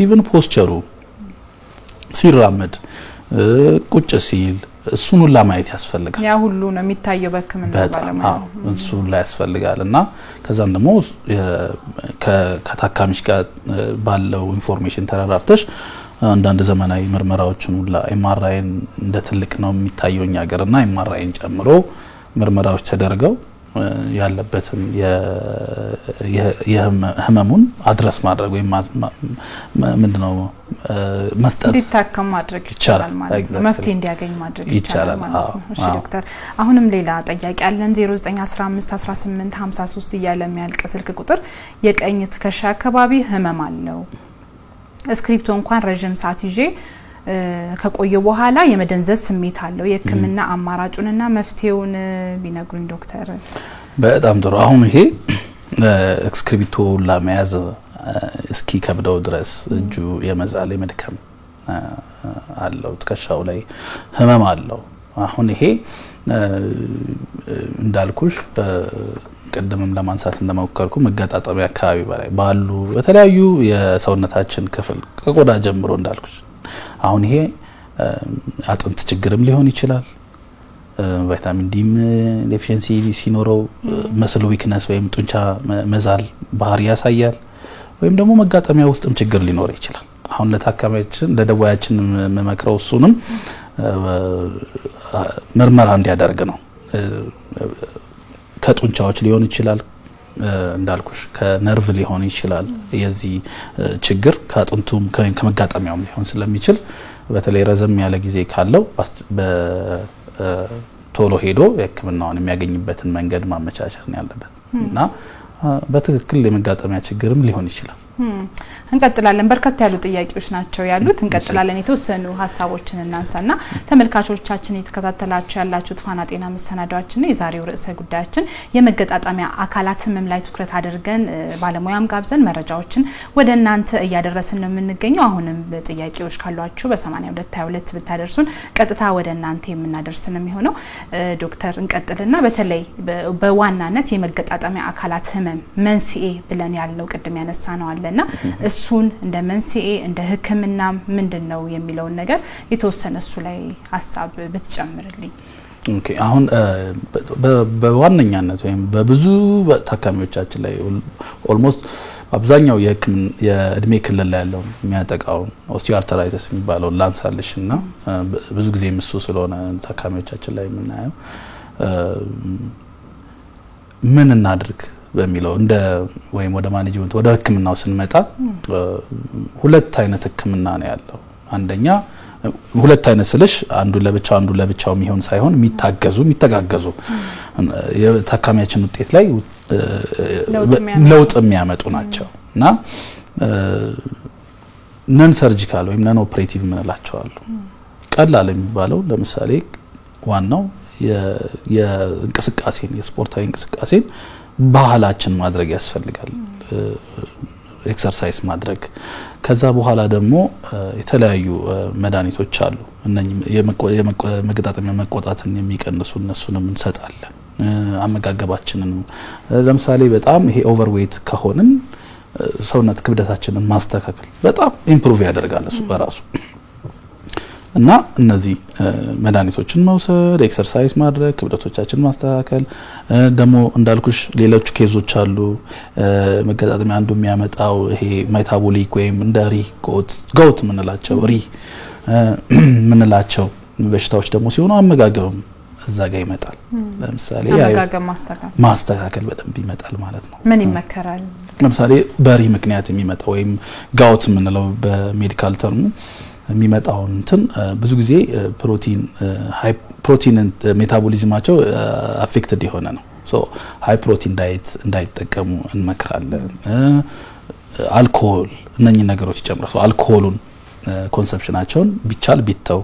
ኢቭን ፖስቸሩ ሲራመድ ቁጭ ሲል እሱን ሁላ ማየት ያስፈልጋል። ያ ሁሉ ነው የሚታየው በህክምና ባለሙያ እሱን ላይ ያስፈልጋልና ከዛም ደግሞ ከታካሚሽ ጋር ባለው ኢንፎርሜሽን ተራራርተሽ አንዳንድ ዘመናዊ ምርመራዎችን ሁላ ኤምአርአይን እንደ ትልቅ ነው የሚታየውኛ ሀገርና ኤምአርአይን ጨምሮ ምርመራዎች ተደርገው ያለበትን የህመሙን አድረስ ማድረግ ወይ ምንድነው መስጠት እንዲታከም ማድረግ ይቻላል ማለት ነው። መፍትሄ እንዲያገኝ ማድረግ ይቻላል ማለት ነው። እሺ ዶክተር፣ አሁንም ሌላ ጥያቄ አለን። 09151853 እያለ የሚያልቅ ስልክ ቁጥር የቀኝ ትከሻ አካባቢ ህመም አለው። ስክሪፕቶ እንኳን ረጅም ሰዓት ይዤ ከቆየ በኋላ የመደንዘዝ ስሜት አለው። የህክምና አማራጩንና መፍትሄውን ቢነግሩኝ ዶክተር። በጣም ጥሩ። አሁን ይሄ ስክሪፕቶ ለመያዝ እስኪ ከብደው ድረስ እጁ የመዛል የመድከም አለው፣ ትከሻው ላይ ህመም አለው። አሁን ይሄ እንዳልኩሽ ቀደምም ለማንሳት እንደሞከርኩ መገጣጠሚያ አካባቢ በላይ ባሉ በተለያዩ የሰውነታችን ክፍል ከቆዳ ጀምሮ እንዳልኩሽ አሁን ይሄ አጥንት ችግርም ሊሆን ይችላል። ቫይታሚን ዲ ዴፊሺየንሲ ሲኖረው መስል ዊክነስ ወይም ጡንቻ መዛል ባህሪ ያሳያል። ወይም ደግሞ መጋጠሚያ ውስጥም ችግር ሊኖር ይችላል። አሁን ለታካሚያችን ለደዋያችን መመክረው እሱንም ምርመራ እንዲያደርግ ነው። ከጡንቻዎች ሊሆን ይችላል እንዳልኩሽ ከነርቭ ሊሆን ይችላል። የዚህ ችግር ከአጥንቱም ከመጋጠሚያውም ሊሆን ስለሚችል በተለይ ረዘም ያለ ጊዜ ካለው ቶሎ ሄዶ የህክምናውን የሚያገኝበትን መንገድ ማመቻቸት ነው ያለበት እና በትክክል የመጋጠሚያ ችግርም ሊሆን ይችላል። እንቀጥላለን። በርከት ያሉ ጥያቄዎች ናቸው ያሉት። እንቀጥላለን። የተወሰኑ ሀሳቦችን እናንሳና ተመልካቾቻችን እየተከታተላችሁ ያላችሁት ፋና ጤና መሰናዷችን ነው። የዛሬው ርዕሰ ጉዳያችን የመገጣጠሚያ አካላት ህመም ላይ ትኩረት አድርገን ባለሙያም ጋብዘን መረጃዎችን ወደ እናንተ እያደረስን ነው የምንገኘው። አሁንም ጥያቄዎች ካሏችሁ በ8222 ብታደርሱን ቀጥታ ወደ እናንተ የምናደርስ ነው የሚሆነው። ዶክተር እንቀጥልና በተለይ በዋናነት የመገጣጠሚያ አካላት ህመም መንስኤ ብለን ያለው ቅድም ያነሳ ነው አለና እሱን እንደ መንስኤ እንደ ህክምና ምንድነው የሚለው ነገር የተወሰነ እሱ ላይ ሐሳብ ብትጨምርልኝ። ኦኬ አሁን በዋነኛነት ወይም በብዙ ታካሚዎቻችን ላይ ኦልሞስት አብዛኛው የእድሜ ክልል ላይ ያለው የሚያጠቃው ኦስቲዮአርተራይተስ የሚባለው ላንሳልሽና ብዙ ጊዜ ምሱ ስለሆነ ታካሚዎቻችን ላይ የምናየው ምን እናድርግ በሚለው እንደ ወይም ወደ ማኔጅመንት ወደ ህክምናው ስንመጣ ሁለት አይነት ህክምና ነው ያለው። አንደኛ ሁለት አይነት ስልሽ አንዱ ለብቻው የሚሆን ሳይሆን የሚተጋገዙ የታካሚያችን ውጤት ላይ ለውጥ የሚያመጡ ናቸው እና ነን ሰርጂካል ወይም ነን ኦፕሬቲቭ ምንላቸው አሉ። ቀላል የሚባለው ለምሳሌ ዋናው የእንቅስቃሴን የስፖርታዊ እንቅስቃሴን ባህላችን ማድረግ ያስፈልጋል። ኤክሰርሳይዝ ማድረግ ከዛ በኋላ ደግሞ የተለያዩ መድኃኒቶች አሉ። እነኚህ የመገጣጠሚያ መቆጣትን የሚቀንሱ እነሱንም እንሰጣለን። አመጋገባችንን ለምሳሌ በጣም ይሄ ኦቨርዌት ከሆንን ሰውነት ክብደታችንን ማስተካከል በጣም ኢምፕሩቭ ያደርጋል እሱ በራሱ እና እነዚህ መድኃኒቶችን መውሰድ ኤክሰርሳይዝ ማድረግ ክብደቶቻችንን ማስተካከል ደግሞ እንዳልኩሽ ሌሎች ኬዞች አሉ። መገጣጠሚያ አንዱ የሚያመጣው ይሄ ሜታቦሊክ ወይም እንደ ጎት ምንላቸው ምንላቸው በሽታዎች ደግሞ ሲሆኑ አመጋገብም እዛ ጋር ይመጣል። ለምሳሌ አመጋገብ ማስተካከል በደንብ ይመጣል ማለት ነው። ምን ይመከራል? ለምሳሌ በሪ ምክንያት የሚመጣው ወይም ጋውት ምንለው በሜዲካል ተርሙ የሚመጣው እንትን ብዙ ጊዜ ፕሮቲን ሜታቦሊዝማቸው አፌክትድ የሆነ ነው። ሶ ሃይ ፕሮቲን ዳይት እንዳይጠቀሙ እንመክራለን። አልኮሆል እነኚህ ነገሮች ይጨምራሉ። አልኮሆሉን ኮንሰፕሽናቸውን ቢቻል ቢተው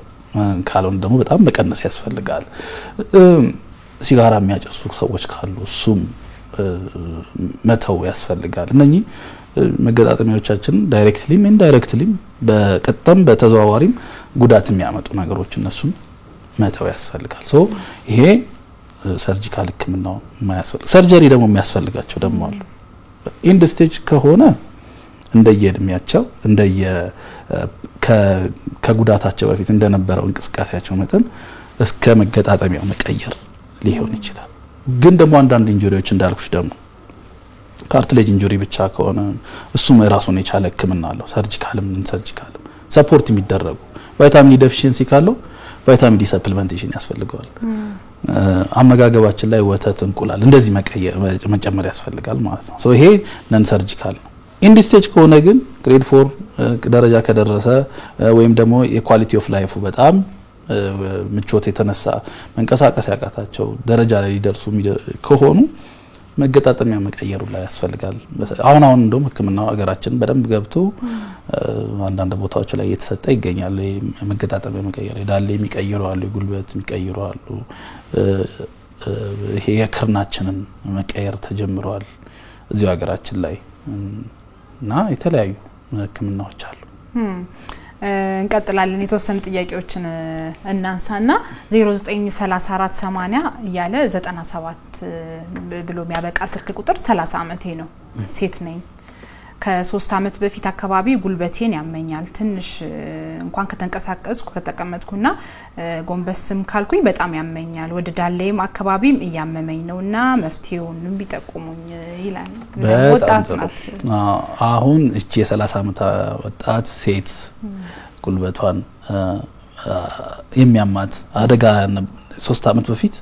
ካልሆነ ደግሞ በጣም መቀነስ ያስፈልጋል። ሲጋራ የሚያጨሱ ሰዎች ካሉ እሱም መተው ያስፈልጋል። እነኚህ መገጣጠሚያዎቻችን ዳይሬክትሊም ኢንዳይሬክትሊም በቀጥታም በተዘዋዋሪም ጉዳት የሚያመጡ ነገሮች እነሱም መተው ያስፈልጋል። ሶ ይሄ ሰርጂካል ህክምናው የማያስፈልግ ሰርጀሪ ደግሞ የሚያስፈልጋቸው ደግሞ አሉ። ኢንድ ስቴጅ ከሆነ እንደየእድሜያቸው ከጉዳታቸው በፊት እንደነበረው እንቅስቃሴያቸው መጠን እስከ መገጣጠሚያው መቀየር ሊሆን ይችላል። ግን ደግሞ አንዳንድ ኢንጁሪዎች እንዳልኩሽ ደግሞ ካርትሌጅ ኢንጁሪ ብቻ ከሆነ እሱም ራሱን የቻለ ህክምና አለው። ሰርጂካልም ሰፖርት የሚደረጉ ቫይታሚን ዲ ዴፊሺየንሲ ካለው ቫይታሚን ዲ ሰፕሊሜንቴሽን ያስፈልገዋል። አመጋገባችን ላይ ወተት፣ እንቁላል እንደዚህ መጨመር ያስፈልጋል ማለት ነው። ሶ ይሄ ነን ሰርጂካል ነው። ኢንዲ ስቴጅ ከሆነ ግን ግሬድ 4 ደረጃ ከደረሰ ወይም ደግሞ የኳሊቲ ኦፍ ላይፉ በጣም ምቾት የተነሳ መንቀሳቀስ ያቃታቸው ደረጃ ላይ ሊደርሱ ከሆኑ መገጣጠሚያ መቀየሩ ላይ ያስፈልጋል። አሁን እንደውም ህክምናው ሀገራችን በደንብ ገብቶ አንዳንድ ቦታዎች ላይ እየተሰጠ ይገኛል። መገጣጠሚያ መቀየር ዳሌ የሚቀይሩ አሉ፣ ጉልበት የሚቀይሩ አሉ። ይሄ የክርናችንን መቀየር ተጀምሯል እዚሁ ሀገራችን ላይ እና የተለያዩ ህክምናዎች አሉ። እንቀጥላለን። የተወሰኑ ጥያቄዎችን እናንሳና 093480 እያለ 97 ብሎ የሚያበቃ ስልክ ቁጥር 30 አመቴ ነው፣ ሴት ነኝ። ከ3 አመት በፊት አካባቢ ጉልበቴን ያመኛል። ትንሽ እንኳን ከተንቀሳቀስኩ ከተቀመጥኩና ጎንበስም ካልኩኝ በጣም ያመኛል። ወደ ዳሌም አካባቢም እያመመኝ ነውና መፍትሄውን ቢጠቁሙኝ ይላል። ወጣት ናት። አሁን እቺ የ30 አመት ወጣት ሴት ጉልበቷን የሚያማት አደጋ 3 አመት በፊት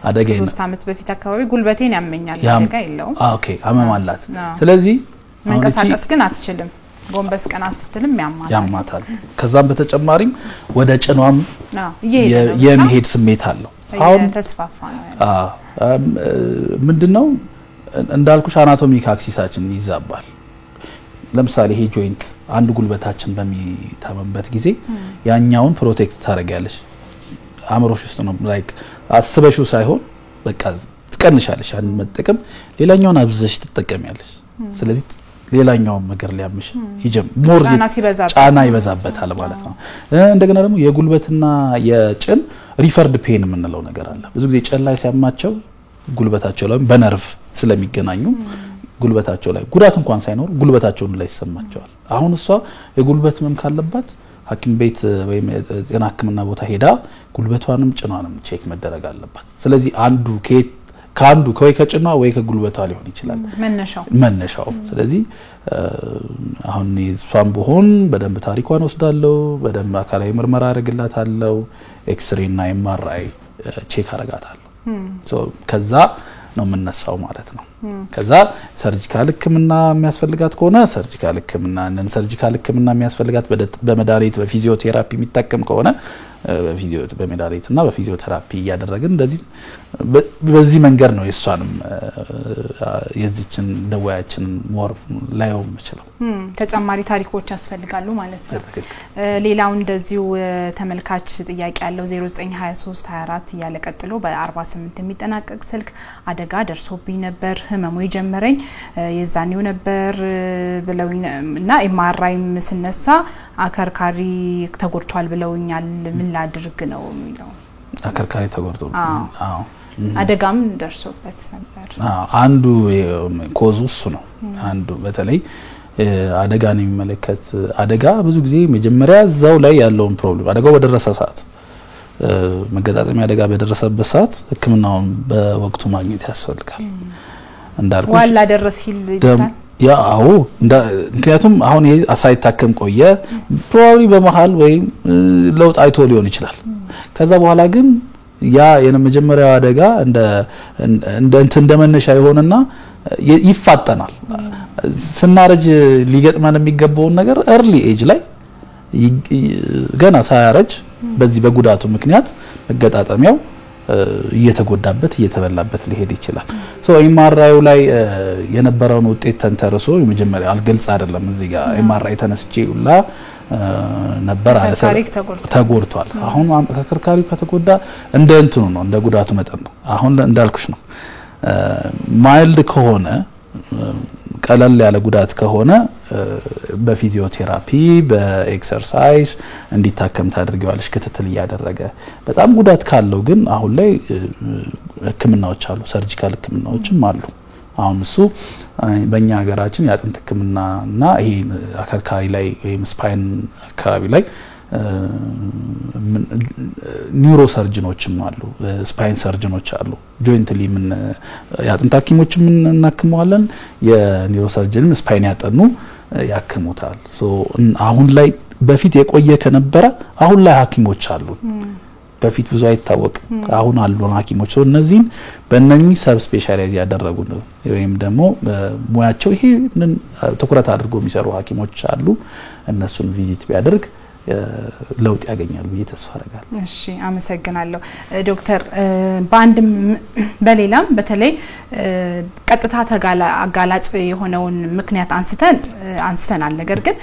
አደጋ 3 አመት በፊት አካባቢ ጉልበቴን ያመኛል። አደጋ የለውም። ኦኬ አመማላት። ስለዚህ መንቀሳቀስ ግን አትችልም። ጎንበስ ቀና ስትልም ያማታል። ከዛም በተጨማሪም ወደ ጭኗም የሚሄድ ስሜት አለው። አሁን ተስፋፋ ነው። ምንድነው እንዳልኩሽ አናቶሚክ አክሲሳችን ይዛባል። ለምሳሌ ይሄ ጆይንት አንድ ጉልበታችን በሚታመምበት ጊዜ ያኛውን ፕሮቴክት ታደርጊያለሽ። አምሮሽ ውስጥ ነው ላይክ አስበሽው ሳይሆን በቃ ትቀንሻለሽ። ያን መጠቀም ሌላኛውን አብዝሽ ትጠቀሚያለሽ። ስለዚህ ሌላኛው ነገር ሊያምሽ ሞር ጫና ይበዛበታል ማለት ነው። እንደገና ደግሞ የጉልበትና የጭን ሪፈርድ ፔን የምንለው ነገር አለ። ብዙ ጊዜ ጭን ላይ ሲያማቸው ጉልበታቸው ላይ በነርቭ ስለሚገናኙ ጉልበታቸው ላይ ጉዳት እንኳን ሳይኖር ጉልበታቸውን ላይ ይሰማቸዋል። አሁን እሷ የጉልበት ህመም ካለባት ሐኪም ቤት ወይም ጤና ህክምና ቦታ ሄዳ ጉልበቷንም ጭኗንም ቼክ መደረግ አለባት። ስለዚህ አንዱ ካንዱ ከጭኗ ወይ ከጉልበቷ ሊሆን ይችላል መነሻው። ስለዚህ አሁን እሷም በሆን በደንብ ታሪኳን ወስዳለው፣ በደንብ አካላዊ ምርመራ አረግላታለው፣ ኤክስሬ እና ኤምአርአይ ቼክ አረጋታለሁ። ከዛ ነው የምነሳው ማለት ነው። ከዛ ሰርጂካል ህክምና የሚያስፈልጋት ከሆነ ሰርጂካል ህክምና ሰርጂካል ህክምና የሚያስፈልጋት በመድኃኒት በፊዚዮቴራፒ የሚጠቀም ከሆነ በመድኃኒትና በፊዚዮቴራፒ እያደረግን እንደዚህ በዚህ መንገድ ነው የሷንም የዚችን ደዋያችን ሞር ላይው ምችለው ተጨማሪ ታሪኮች ያስፈልጋሉ ማለት ነው። ሌላው እንደዚሁ ተመልካች ጥያቄ ያለው 092324 እያለ ቀጥሎ በ48 የሚጠናቀቅ ስልክ አደጋ ደርሶብኝ ነበር፣ ህመሙ የጀመረኝ የዛኔው ነበር ብለውኝና ኤምአርአይም ስነሳ አከርካሪ ተጎድቷል ብለውኛል፣ ምን ላድርግ ነው የሚለው። አከርካሪ ተጎድቶ አደጋም ደርሶበት ነበር። አንዱ ኮዙ እሱ ነው። አንዱ በተለይ አደጋን የሚመለከት አደጋ ብዙ ጊዜ መጀመሪያ እዛው ላይ ያለውን ፕሮብሌም አደጋው በደረሰ ሰዓት መገጣጠሚያ አደጋ በደረሰበት ሰዓት ህክምናውን በወቅቱ ማግኘት ያስፈልጋል። እንዳልኩ ዋላ ደረስ ይልሳል ያው ምክንያቱም አሁን ይሄ ሳይታከም ቆየ ፕሮባብሊ በመሃል ወይ ለውጥ አይቶ ሊሆን ይችላል። ከዛ በኋላ ግን ያ የመጀመሪያው አደጋ እንደ መነሻ ይሆንና ይፋጠናል። ስናረጅ ሊገጥመን የሚገባውን ነገር early age ላይ ገና ሳያረጅ በዚህ በጉዳቱ ምክንያት መገጣጠሚያው እየተጎዳበት እየተበላበት ሊሄድ ይችላል። ኤምአርአይ ላይ የነበረውን ውጤት ተንተርሶ የመጀመሪያ አልገልጽ አይደለም እዚህ ጋር ኤምአርአይ ተነስቼውላ ነበር አለ ተጎድቷል። አሁን ከከርካሪው ከተጎዳ እንደ እንትኑ ነው እንደ ጉዳቱ መጠን ነው። አሁን እንዳልኩሽ ነው ማይልድ ከሆነ ቀለል ያለ ጉዳት ከሆነ በፊዚዮቴራፒ በኤክሰርሳይዝ እንዲታከም ታደርጊዋለሽ ክትትል ያደረገ። በጣም ጉዳት ካለው ግን አሁን ላይ ህክምናዎች አሉ፣ ሰርጂካል ህክምናዎችም አሉ። አሁን እሱ በእኛ ሀገራችን የአጥንት ህክምናና ይሄ አከርካሪ ላይ ወይም ስፓይን አካባቢ ላይ ኒውሮ ሰርጅኖችም አሉ ስፓይን ሰርጅኖች አሉ ጆይንትሊ ምን ያጥንት ሐኪሞችም እናክመዋለን የኒውሮ ሰርጅንም ስፓይን ያጠኑ ያክሙታል ሶ አሁን ላይ በፊት የቆየ ከነበረ አሁን ላይ ሐኪሞች አሉ በፊት ብዙ አይታወቅ አሁን አሉ ሐኪሞች ሶ እነዚህን በእነኚህ ሰብ ስፔሻላይዝ ያደረጉ ነው ወይም ደግሞ ሙያቸው ይሄ ትኩረት አድርጎ የሚሰሩ ሐኪሞች አሉ እነሱን ቪዚት ቢያደርግ ለውጥ ያገኛሉ ተስፋ አደርጋለሁ እሺ አመሰግናለሁ ዶክተር በአንድም በሌላም በተለይ ቀጥታ አጋላጭ የሆነውን ምክንያት አንስተናል ነገር ግን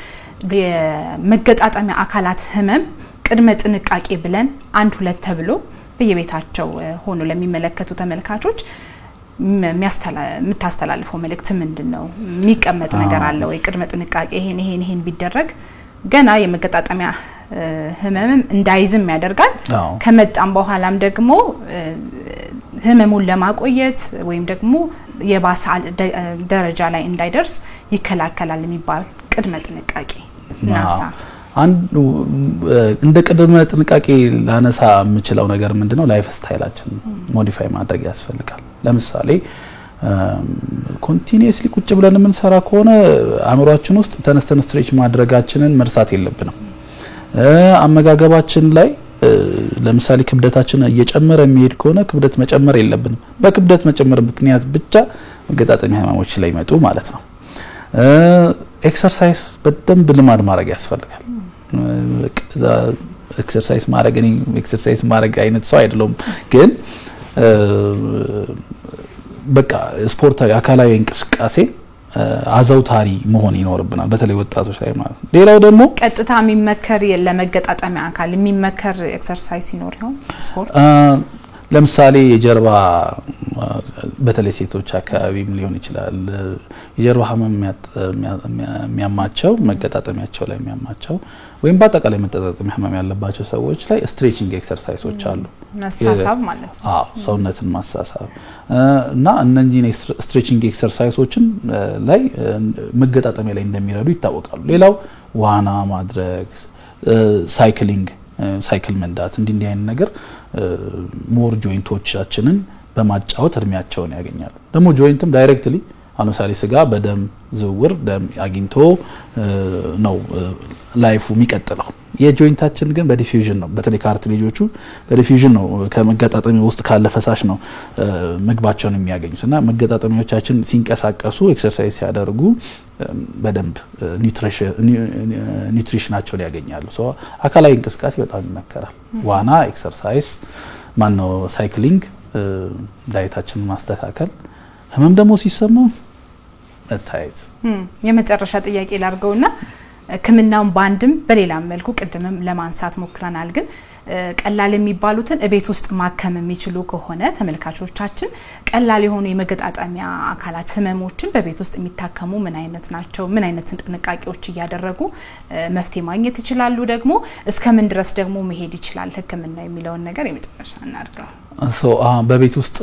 የመገጣጠሚያ አካላት ህመም ቅድመ ጥንቃቄ ብለን 1-2 ተብሎ በየቤታቸው ሆኖ ለሚመለከቱ ተመልካቾች የሚያስተላልፈው መልእክት ምንድነው የሚቀመጥ ነገር አለ ወይ ቅድመ ጥንቃቄ ይሄን ቢደረግ ገና የመገጣጠሚያ ህመምም እንዳይዝም ያደርጋል ከመጣም በኋላም ደግሞ ህመሙን ለማቆየት ወይም ደግሞ የባሰ ደረጃ ላይ እንዳይደርስ ይከላከላል የሚባል ቅድመ ጥንቃቄ ናሳ እንደ ቅድመ ጥንቃቄ ላነሳ የምችለው ነገር ምንድነው ላይፍ ስታይላችን ሞዲፋይ ማድረግ ያስፈልጋል ለምሳሌ ኮንቲኒዩስሊ ቁጭ ብለን ምን ሰራ ከሆነ አእምሮአችን ውስጥ ተነስተን ስትሬች ማድረጋችንን መርሳት የለብንም አመጋገባችን ላይ ለምሳሌ ክብደታችን እየጨመረ የሚሄድ ከሆነ ክብደት መጨመር የለብንም በክብደት መጨመር ምክንያት ብቻ መገጣጠሚያ ህመሞች ላይ መጡ ማለት ነው ኤክሰርሳይዝ በደንብ ልማድ ማድረግ ያስፈልጋል ኤክሰርሳይዝ ማድረግ አይነት ሰው አይደለም ግን በቃ ስፖርታዊ አካላዊ እንቅስቃሴ አዘውታሪ መሆን ይኖርብናል በተለይ ወጣቶች ላይ ማለት ሌላው ደግሞ ቀጥታ የሚመከር ለመገጣጠሚያ አካል የሚመከር ኤክሰርሳይዝ ይኖር ይሆን ስፖርት ለምሳሌ የጀርባ በተለይ ሴቶች አካባቢም ሊሆን ይችላል የጀርባ ህመም የሚያማቸው መገጣጠሚያቸው ላይ የሚያማቸው ወይም በአጠቃላይ መገጣጠሚያ ህመም ያለባቸው ሰዎች ላይ ስትሬቺንግ ኤክሰርሳይዞች አሉ ማሳሳብ ማለት ነው ሰውነትን ማሳሳብ እና እነዚህ ስትሬቺንግ ኤክሰርሳይዞችን ላይ መገጣጠሚያ ላይ እንደሚረዱ ይታወቃሉ ሌላው ዋና ማድረግ ሳይክል መንዳት እንዲህ አይነት ነገር ሞር ጆይንቶቻችንን በማጫወት እድሜያቸውን ያገኛሉ ደግሞ ጆይንትም ዳይሬክትሊ ለምሳሌ ስጋ በደም ዝውውር ደም አግኝቶ ነው ላይፉ የሚቀጥለው የጆይንታችን ግን በዲፊውዥን ነው በተለይ ካርትሌጆቹ በዲፊውዥን ነው ከመገጣጠሚያ ውስጥ ካለ ፈሳሽ ነው ምግባቸውን የሚያገኙትና መገጣጠሚያዎቻችን ሲንቀሳቀሱ ኤክሰርሳይዝ ሲያደርጉ በደንብ ኒውትሪሽናቸውን ያገኛሉ ሶ አካላዊ እንቅስቃሴ በጣም ይመከራል ዋና ኤክሰርሳይዝ ማነው ሳይክሊንግ ዳይታችንን ማስተካከል ህመም ደግሞ ሲሰማ መታየት የመጨረሻ ጥያቄ ላርገውና ህክምናውን ባንድም በሌላም መልኩ ቅድምም ለማንሳት ሞክረናል ግን ቀላል የሚባሉትን እቤት ውስጥ ማከም የሚችሉ ከሆነ ተመልካቾቻችን ቀላል የሆኑ የመገጣጠሚያ አካላት ህመሞችን በቤት ውስጥ የሚታከሙ ምን አይነት ናቸው ምን አይነት ጥንቃቄዎች እያደረጉ መፍትሄ ማግኘት ይችላሉ ደግሞ እስከምን ድረስ ደግሞ መሄድ ይችላል ህክምና የሚለውን ነገር የመጨረሻ እናርጋው በቤት ውስጥ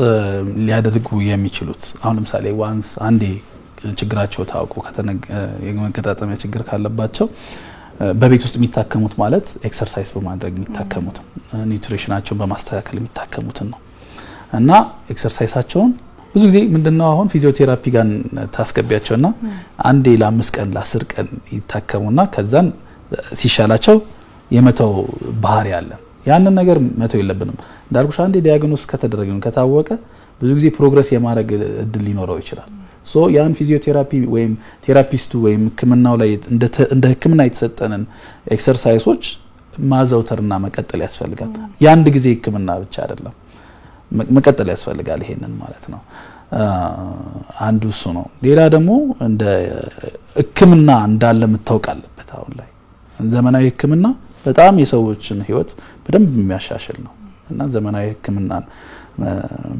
ሊያደርጉ የሚችሉት አሁን ለምሳሌ ዋንስ አንዴ ችግራቸው ታውቁ የመገጣጠሚያ ችግር ካለባቸው በቤት ውስጥ የሚታከሙት ማለት ኤክሰርሳይዝ በማድረግ የሚታከሙት ኒውትሪሽናቸውን በማስተካከል የሚታከሙት ነው እና ኤክሰርሳይዛቸውን ብዙ ጊዜ ምንድነው አሁን ፊዚዮቴራፒ ጋር ታስገቢያቸውና አንዴ ለ5 ቀን ለ10 ቀን ይታከሙና ከዛን ሲሻላቸው የመተው ባህሪ አለ ያንን ነገር መተው የለብንም ዳርጉሽ አንዴ ዲያግኖስ ከተደረገው ከታወቀ ብዙ ጊዜ ፕሮግረስ የማድረግ እድል ሊኖረው ይችላል ሶ ያን ፊዚዮቴራፒ ወይም ቴራፒስቱ ወይም ህክምናው ላይ እንደ ህክምና የተሰጠንን ኤክሰርሳይሶች ማዘውተርና መቀጠል ያስፈልጋል ያንድ ጊዜ ህክምና ብቻ አይደለም መቀጠል ያስፈልጋል ይሄንን ማለት ነው አንዱ እሱ ነው ሌላ ደግሞ እንደ ህክምና እንዳለ መታወቅ አለበት አሁን ላይ ዘመናዊ ህክምና በጣም የሰዎችን ህይወት በደንብ የሚያሻሽል ነው እና ዘመናዊ ህክምናን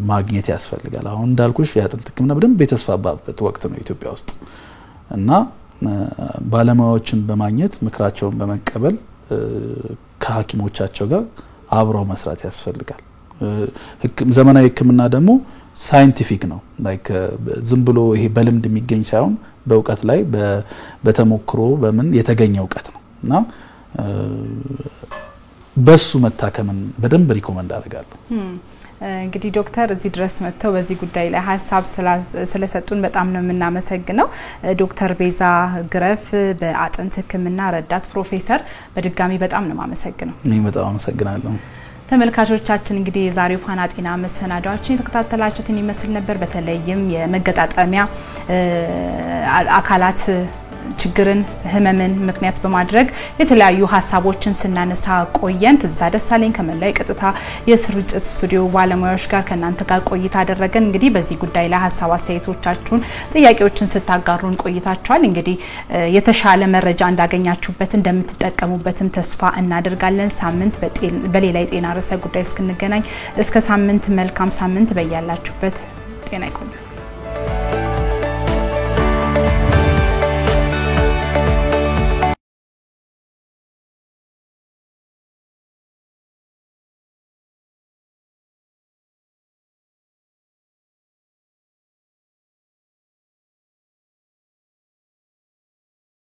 ማግኘት ያስፈልጋል አሁን እንዳልኩሽ ያጥንት ህክምና በደንብ የተስፋፋበት ወቅት ነው ኢትዮጵያ ውስጥ እና ባለሙያዎችን በማግኘት ምክራቸውን በመቀበል ከሐኪሞቻቸው ጋር አብረው መስራት ያስፈልጋል ዘመናዊ ህክምና ደግሞ ሳይንቲፊክ ነው ላይክ ዝም ብሎ ይሄ በልምድ የሚገኝ ሳይሆን በእውቀት ላይ በተሞክሮ በምን የተገኘ እውቀት ነው እና በሱ መታከምን በደንብ ሪኮመንድ አደርጋለሁ። እንግዲህ ዶክተር እዚህ ድረስ መጥተው በዚህ ጉዳይ ላይ ሐሳብ ስለሰጡን በጣም ነው የምናመሰግነው። ዶክተር ቤዛ ግረፍ በአጥንት ሕክምና ረዳት ፕሮፌሰር በድጋሚ በጣም ነው የማመሰግነው። እኔ በጣም አመሰግናለሁ። ተመልካቾቻችን እንግዲህ የዛሬው ፋና ጤና መሰናዷችን የተከታተላችሁትን ይመስል ነበር። በተለይም የመገጣጠሚያ አካላት ችግርን ህመምን ምክንያት በማድረግ የተለያዩ ሐሳቦችን ስናነሳ ቆየን። ትዝታ ደሳለኝ ከመላው የቀጥታ የስርጭት ስቱዲዮ ባለሙያዎች ጋር ከናንተ ጋር ቆይታ አደረገን። እንግዲህ በዚህ ጉዳይ ላይ ሐሳብ አስተያየቶቻችሁን ጥያቄዎችን ስታጋሩን ቆይታችኋል። እንግዲህ የተሻለ መረጃ እንዳገኛችሁበት እንደምትጠቀሙበትም ተስፋ እናደርጋለን። ሳምንት በሌላ የጤና ርዕሰ ጉዳይ እስክንገናኝ እስከ ሳምንት መልካም ሳምንት በያላችሁበት ጤና ይቆዩ።